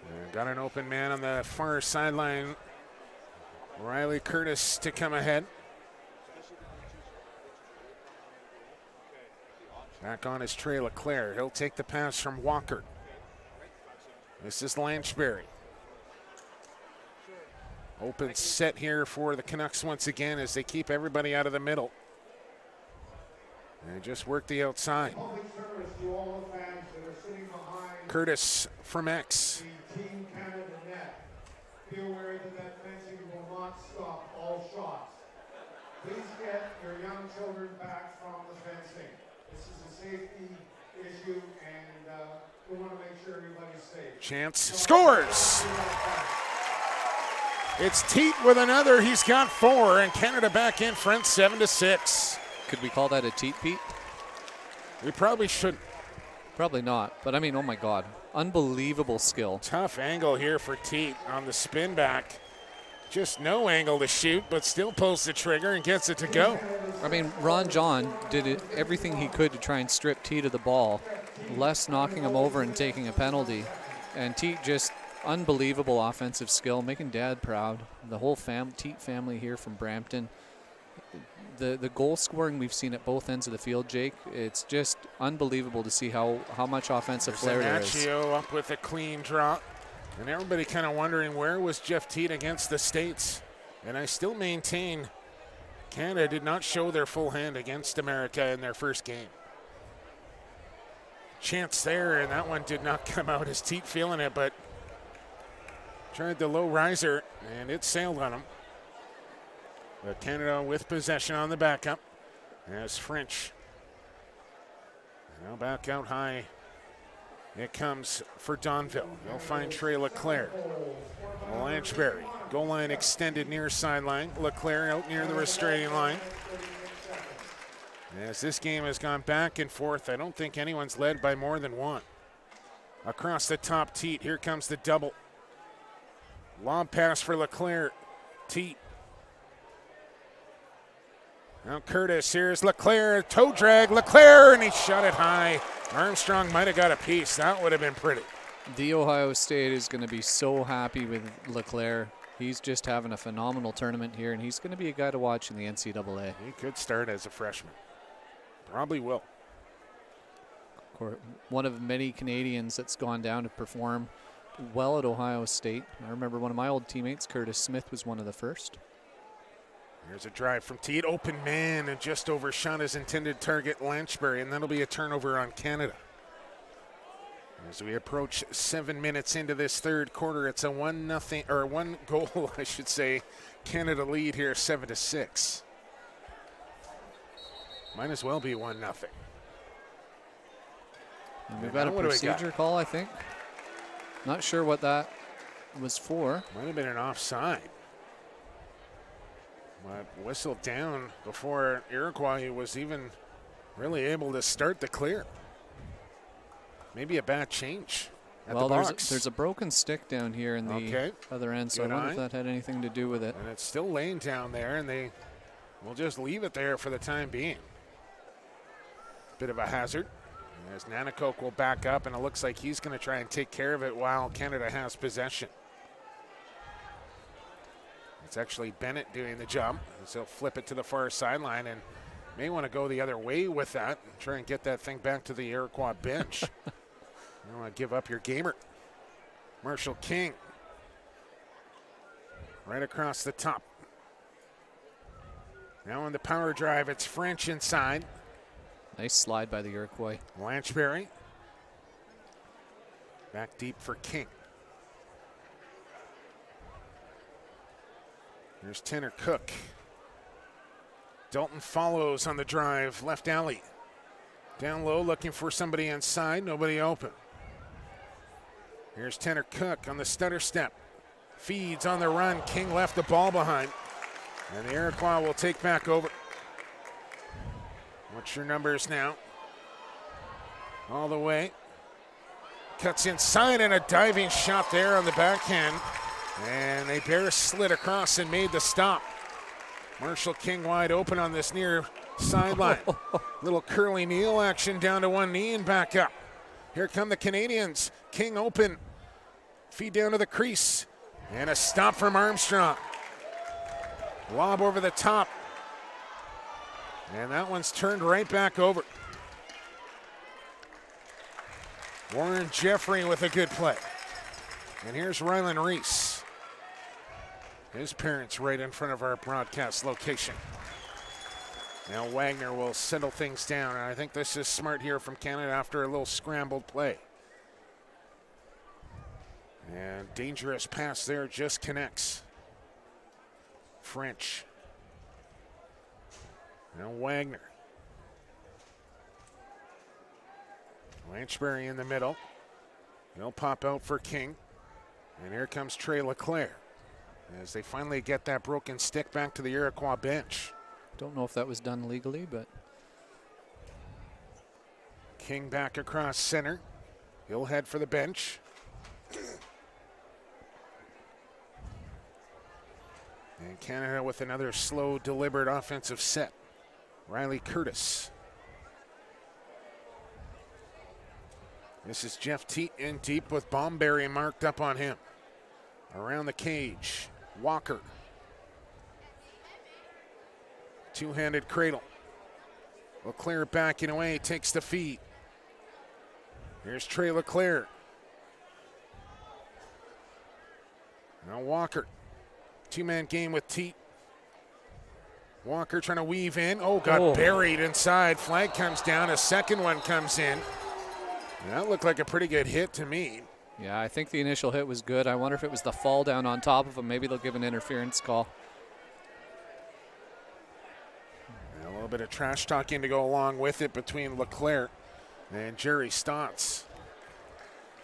B: And got an open man on the far sideline. Riley Curtis to come ahead. Back on is Trey Leclaire. He'll take the pass from Walker. This is Lanchbury. Open set here for the Canucks once again as they keep everybody out of the middle. And just work the outside. Curtis from X.
A: Team Canada net. Be aware that that fencing will not stop all shots. Please get your young children back from the fencing. This is a safety issue, and we want to make sure everybody's safe.
B: Chance scores! It's Teat with another. He's got 4, and Canada back in front 7-6.
C: Could we call that a Teat, Pete?
B: We probably shouldn't.
C: Probably not, but I mean, oh my God. Unbelievable skill.
B: Tough angle here for Teat on the spin back. Just no angle to shoot, but still pulls the trigger and gets it to go.
C: I mean, Ron John did everything he could to try and strip Teat of the ball, less knocking him over and taking a penalty. And Teat just unbelievable offensive skill, making Dad proud. The whole Teat family here from Brampton. The goal scoring we've seen at both ends of the field, Jake, it's just unbelievable to see how much offensive flair there is.
B: Ignacio up with a clean drop. And everybody kind of wondering, where was Jeff Teat against the States? And I still maintain Canada did not show their full hand against America in their first game. Chance there, and that one did not come out as Teat feeling it, but tried the low riser, and it sailed on him. But Canada with possession on the backup as French now back out high. It comes for Donville. They'll find Trey Leclaire. Lanchbury, goal line extended near sideline. Leclaire out near the restraining line. As this game has gone back and forth, I don't think anyone's led by more than 1. Across the top, Teat. Here comes the double. Lob pass for Leclaire. Teat. Now Curtis, here's Leclaire, toe drag, Leclaire, and he shot it high. Armstrong might have got a piece. That would have been pretty.
C: The Ohio State is going to be so happy with Leclaire. He's just having a phenomenal tournament here, and he's going to be a guy to watch in the NCAA.
B: He could start as a freshman. Probably will.
C: One of many Canadians that's gone down to perform well at Ohio State. I remember one of my old teammates, Curtis Smith, was one of the first.
B: Here's a drive from Teat, open man, and just overshot his intended target, Lanchbury, and that'll be a turnover on Canada. As we approach 7 minutes into this third quarter, it's a 1 goal, I should say, Canada lead here, 7-6. Might as well be 1-0.
C: We've got a procedure call, I think. Not sure what that was for.
B: Might have been an offside. Whistled down before Iroquois was even really able to start the clear. Maybe a bad change at the box.
C: There's a broken stick down here in the other end, so I wonder if that had anything to do with it.
B: And it's still laying down there, and they will just leave it there for the time being. Bit of a hazard. As Nanticoke will back up, and it looks like he's going to try and take care of it while Canada has possession. It's actually Bennett doing the jump, so he'll flip it to the far sideline and may want to go the other way with that and try and get that thing back to the Iroquois bench. You don't want to give up your gamer. Marshal King right across the top. Now on the power drive, it's French inside.
C: Nice slide by the Iroquois.
B: Lanchbury. Back deep for King. There's Tanner Cook. Dalton follows on the drive, left alley. Down low, looking for somebody inside, nobody open. Here's Tanner Cook on the stutter step. Feeds on the run, King left the ball behind. And the Iroquois will take back over. What's your numbers now? All the way. Cuts inside and a diving shot there on the backhand. And they bare slid across and made the stop. Marshal King wide open on this near sideline. Little curly kneel action down to one knee and back up. Here come the Canadians. King open. Feed down to the crease. And a stop from Armstrong. Lob over the top. And that one's turned right back over. Warren Jeffrey with a good play. And here's Rylan Reese. His parents right in front of our broadcast location. Now Wagner will settle things down, and I think this is smart here from Canada after a little scrambled play. And dangerous pass there, just connects. French. Now Wagner. Lanchbury in the middle. He'll pop out for King. And here comes Trey Leclaire as they finally get that broken stick back to the Iroquois bench.
C: Don't know if that was done legally, but.
B: King back across center. He'll head for the bench. And Canada with another slow, deliberate offensive set. Riley Curtis. This is Jeff Teat in deep with Bomberry marked up on him. Around the cage, Walker. Two-handed cradle. Leclaire backing away, takes the feed. Here's Trey Leclaire. Now Walker. Two-man game with Teat. Walker trying to weave in. Oh, got buried inside. Flag comes down. A second one comes in. That looked like a pretty good hit to me.
C: Yeah, I think the initial hit was good. I wonder if it was the fall down on top of him. Maybe they'll give an interference call.
B: And a little bit of trash talking to go along with it between Leclaire and Jerry Staats.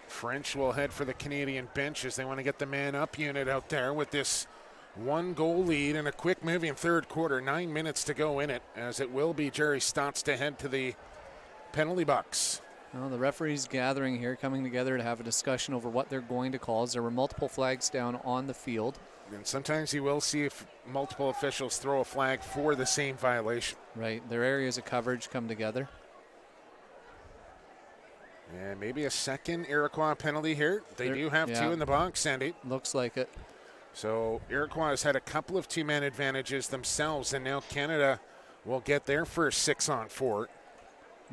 B: French will head for the Canadian bench as they want to get the man up unit out there with this 1-goal lead and a quick moving third quarter. 9 minutes to go in it, as it will be Jerry Staats to head to the penalty box.
C: Well, the referees gathering here, coming together to have a discussion over what they're going to call. There were multiple flags down on the field.
B: And sometimes you will see if multiple officials throw a flag for the same violation.
C: Right, their areas of coverage come together.
B: And maybe a second Iroquois penalty here. They do have two in the box, Sandy.
C: Looks like it.
B: So Iroquois has had a couple of two-man advantages themselves, and now Canada will get their first 6-on-4.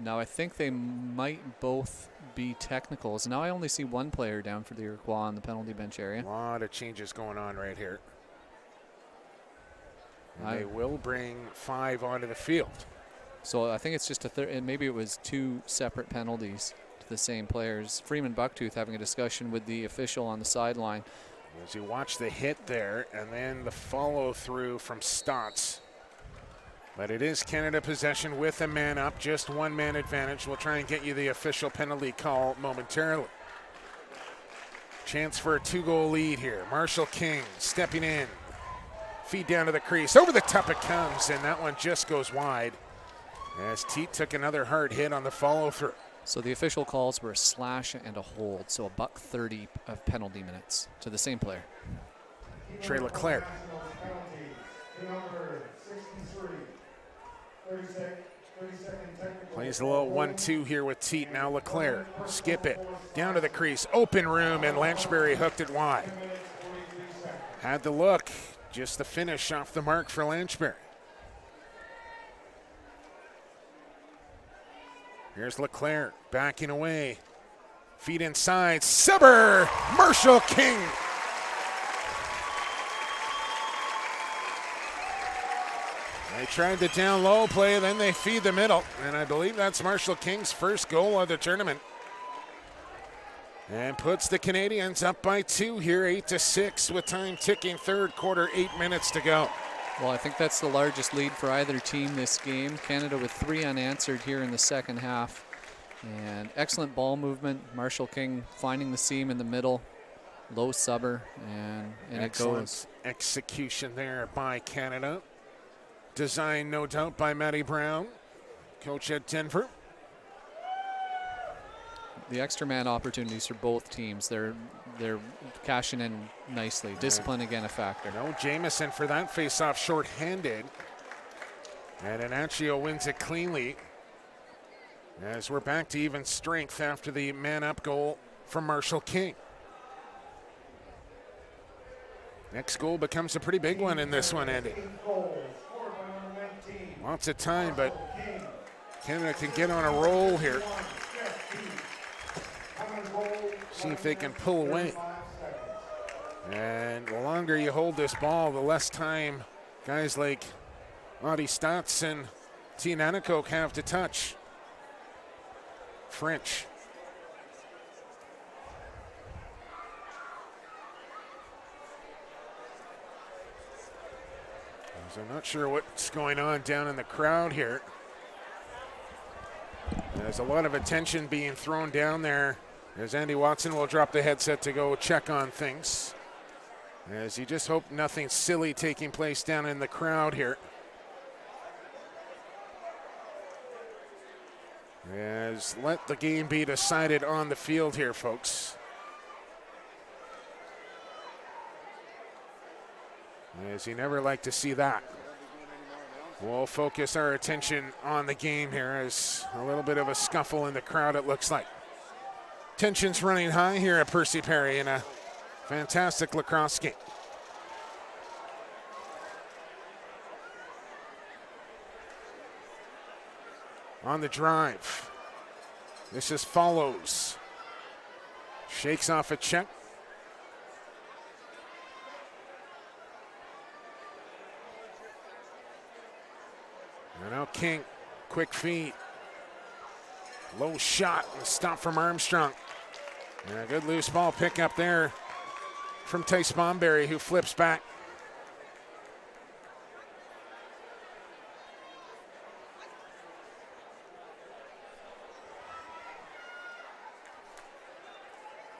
C: Now I think they might both be technicals. Now I only see one player down for the Iroquois on the penalty bench area.
B: A lot of changes going on right here. And they will bring 5 onto the field.
C: So I think it's just and maybe it was 2 separate penalties to the same players. Freeman Bucktooth having a discussion with the official on the sideline.
B: As you watch the hit there, and then the follow through from Staats. But it is Canada possession with a man up, just 1-man advantage. We'll try and get you the official penalty call momentarily. Chance for a 2-goal lead here. Marshal King stepping in. Feed down to the crease. Over the top it comes, and that one just goes wide as Teat took another hard hit on the follow through.
C: So the official calls were a slash and a hold, so $1.30 of penalty minutes to the same player.
B: Trey Leclaire. Plays a little 1-2 here with Teat. Now Leclaire, skip it, down to the crease, open room, and Lanchbury hooked it wide. Had the look, just the finish off the mark for Lanchbury. Here's Leclaire, backing away. Feet inside, Subber, Marshal King. They tried the down low play, then they feed the middle. And I believe that's Marshal King's first goal of the tournament. And puts the Canadians up by 2 here, 8-6 with time ticking, third quarter, 8 minutes to go.
C: Well, I think that's the largest lead for either team this game. Canada with 3 unanswered here in the second half. And excellent ball movement. Marshal King finding the seam in the middle. Low subber, and it goes.
B: Execution there by Canada. Designed, no doubt, by Matty Brown, coach at Denver.
C: The extra man opportunities for both teams, they're cashing in nicely. Discipline again a factor.
B: No Jamieson for that face-off, short-handed. And Anaccio wins it cleanly. As we're back to even strength after the man-up goal from Marshal King. Next goal becomes a pretty big one in this one, Andy. Lots of time, but Canada can get on a roll here. See if they can pull away. And the longer you hold this ball, the less time guys like Austin Staats and Teat Nanticoke have to touch. French. So I'm not sure what's going on down in the crowd here. There's a lot of attention being thrown down there as Andy Watson will drop the headset to go check on things. As you just hope nothing silly taking place down in the crowd here. As let the game be decided on the field here, folks. As you never like to see that. We'll focus our attention on the game here as a little bit of a scuffle in the crowd, it looks like. Tension's running high here at Percy Perry in a fantastic lacrosse game. On the drive. This is Follows. Shakes off a check. And now King, quick feet. Low shot and stop from Armstrong. And a good loose ball pickup there from Tyce Bomberry, who flips back.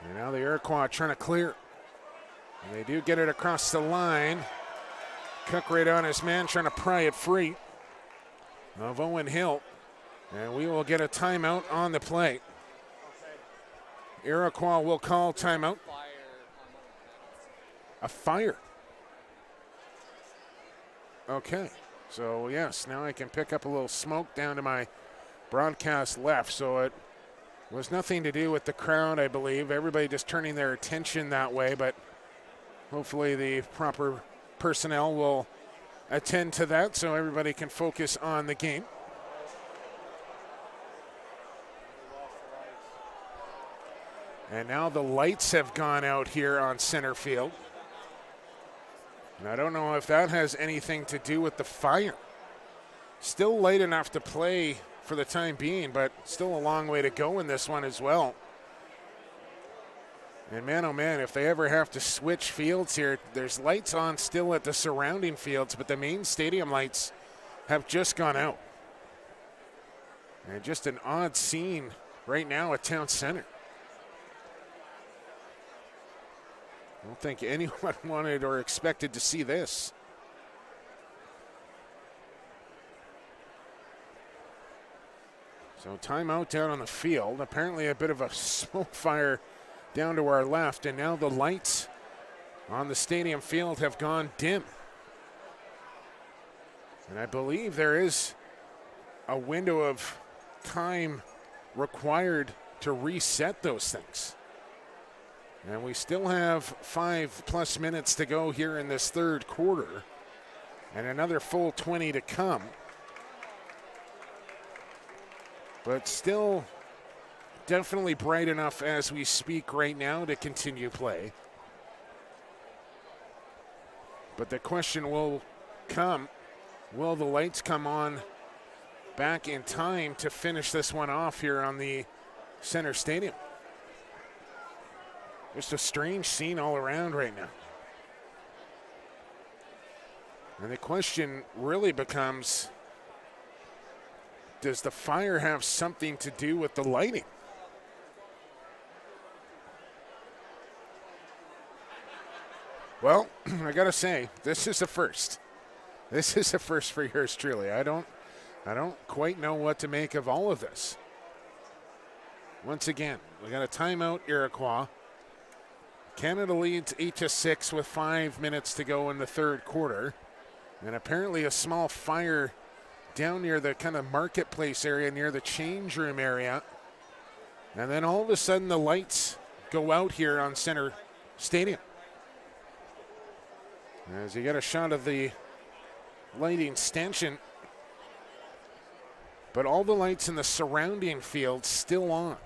B: And now the Iroquois trying to clear. And they do get it across the line. Cook right on his man trying to pry it free of Owen Hill. And we will get a timeout on the play. Iroquois will call timeout. A fire. Okay, so yes, now I can pick up a little smoke down to my broadcast left. So it was nothing to do with the crowd, I believe. Everybody just turning their attention that way, but hopefully the proper personnel will attend to that so everybody can focus on the game. And now the lights have gone out here on center field. And I don't know if that has anything to do with the fire. Still light enough to play for the time being, but still a long way to go in this one as well. And man, oh man, if they ever have to switch fields here, there's lights on still at the surrounding fields, but the main stadium lights have just gone out. And just an odd scene right now at Town Center. I don't think anyone wanted or expected to see this. So timeout down on the field. Apparently a bit of a smoke fire down to our left, and now the lights on the stadium field have gone dim. And I believe there is a window of time required to reset those things. And we still have 5+ minutes to go here in this third quarter, and another full 20 to come. But still definitely bright enough as we speak right now to continue play. But the question will come, will the lights come on back in time to finish this one off here on the center stadium? Just a strange scene all around right now. And the question really becomes, does the fire have something to do with the lighting? Well, I gotta say, this is a first. This is a first for yours truly. I don't quite know what to make of all of this. Once again, we got a timeout, Iroquois. Canada leads 8-6 with 5 minutes to go in the third quarter. And apparently a small fire down near the kind of marketplace area, near the change room area. And then all of a sudden the lights go out here on center stadium. As you get a shot of the lighting stanchion, but all the lights in the surrounding field still on.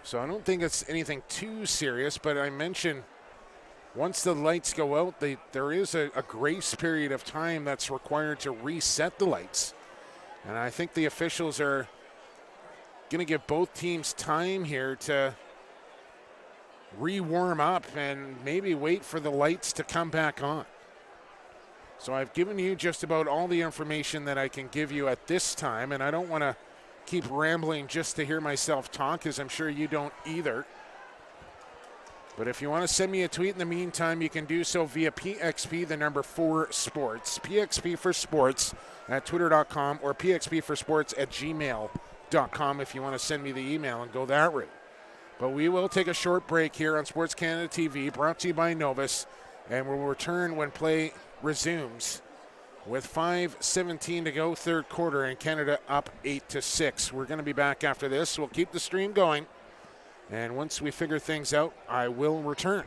B: So I don't think it's anything too serious, but I mentioned once the lights go out, there is a grace period of time that's required to reset the lights. And I think the officials are going to give both teams time here to re-warm up and maybe wait for the lights to come back on. So I've given you just about all the information that I can give you at this time, and I don't want to keep rambling just to hear myself talk, as I'm sure you don't either. But if you want to send me a tweet in the meantime, you can do so via PXP, the number 4 sports. PXP for sports at twitter.com or PXP for sports at gmail.com if you want to send me the email and go that route. But we will take a short break here on Sports Canada TV, brought to you by Novus, and we'll return when play resumes with 5:17 to go, third quarter, and Canada up 8-6. We're going to be back after this. We'll keep the stream going, and once we figure things out, I will return.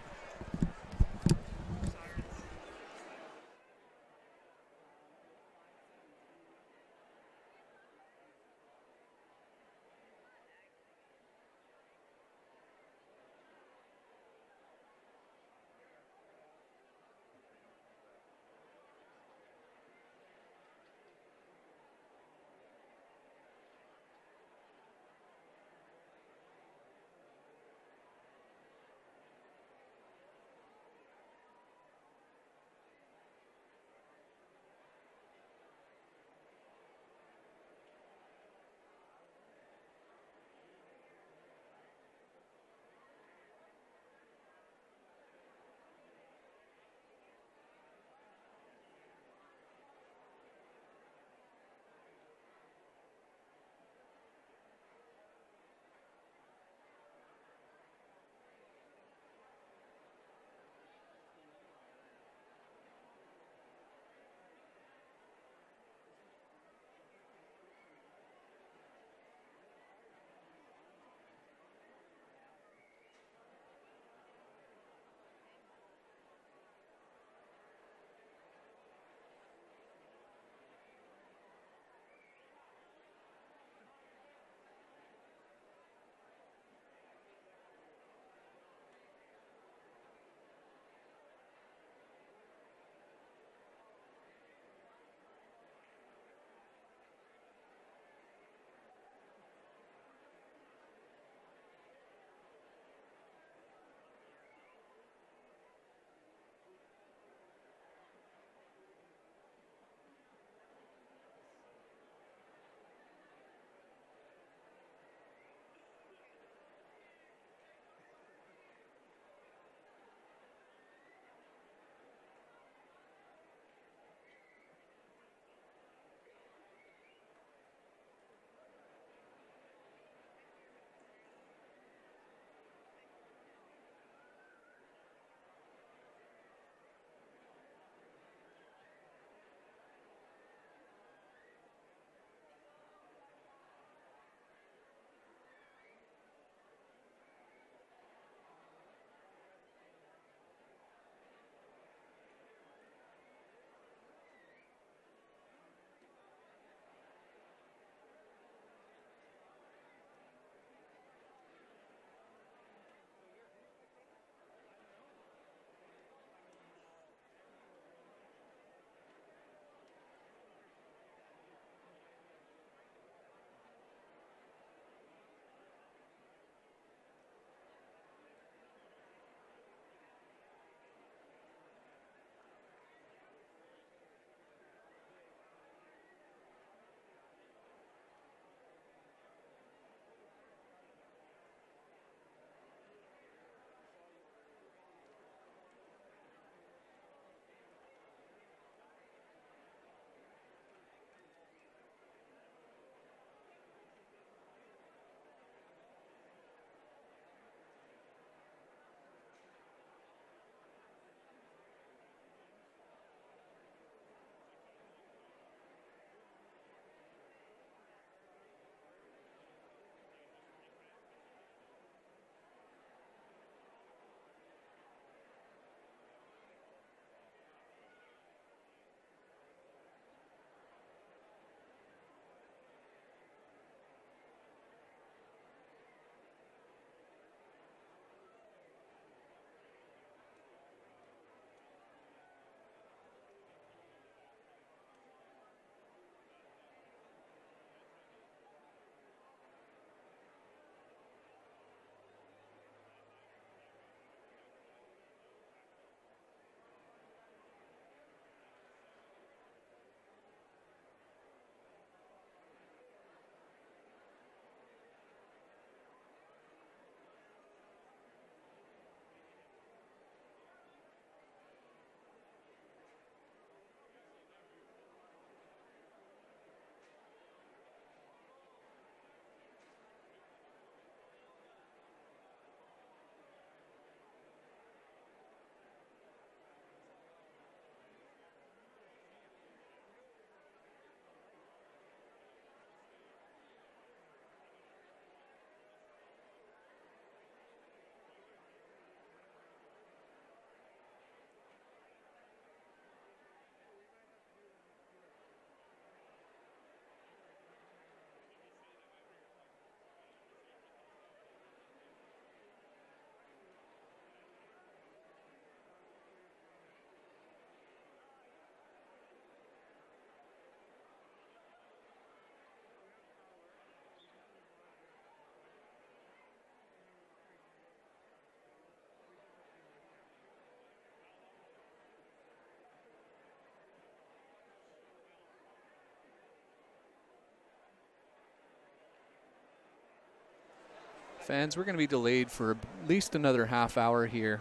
C: fans, we're going to be delayed for at least another half hour here.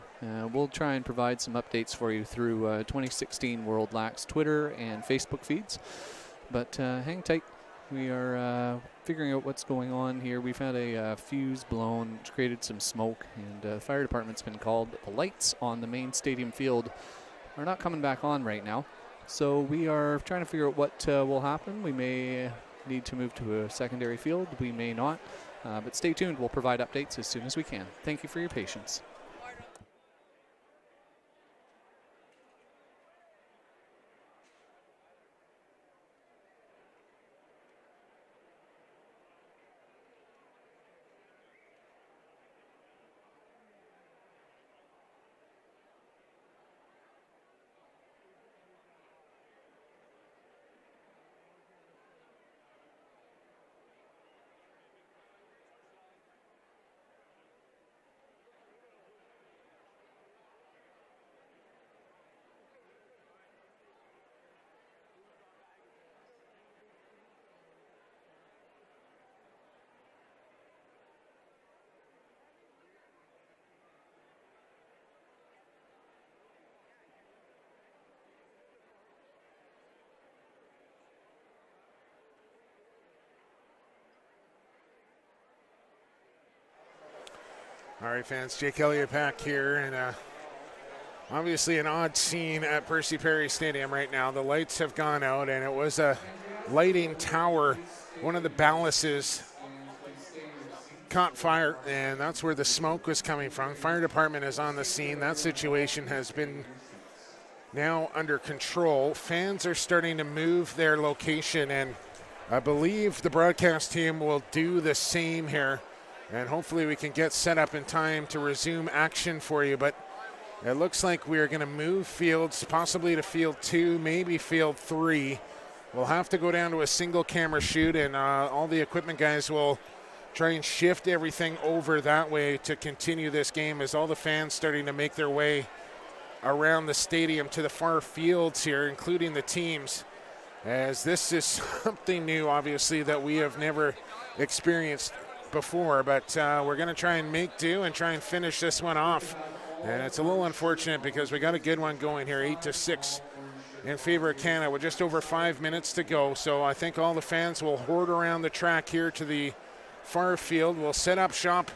C: We'll try and provide some updates for you through 2016 World Lax Twitter and Facebook feeds. But hang tight. We are figuring out what's going on here. We've had a fuse blown, which created some smoke, and the fire department's been called. The lights on the main stadium field are not coming back on right now. So we are trying to figure out what will happen. We may need to move to a secondary field. We may not. But stay tuned. We'll provide updates as soon as we can. Thank you for your patience.
B: All right, fans, Jake Elliott back here, and obviously an odd scene at Percy Perry Stadium right now. The lights have gone out, and it was a lighting tower. One of the ballasts caught fire, and that's where the smoke was coming from. Fire department is on the scene. That situation has been now under control. Fans are starting to move their location, and I believe the broadcast team will do the same here. And hopefully we can get set up in time to resume action for you. But it looks like we are going to move fields, possibly to field 2, maybe field 3. We'll have to go down to a single camera shoot, and all the equipment guys will try and shift everything over that way to continue this game, as all the fans starting to make their way around the stadium to the far fields here, including the teams, as this is something new, obviously, that we have never experienced before, but we're going to try and make do and try and finish this one off. And it's a little unfortunate because we got a good one going here, 8-6 in favor of Canada with just over 5 minutes to go. So I think all the fans will horde around the track here to the far field. We'll set up shop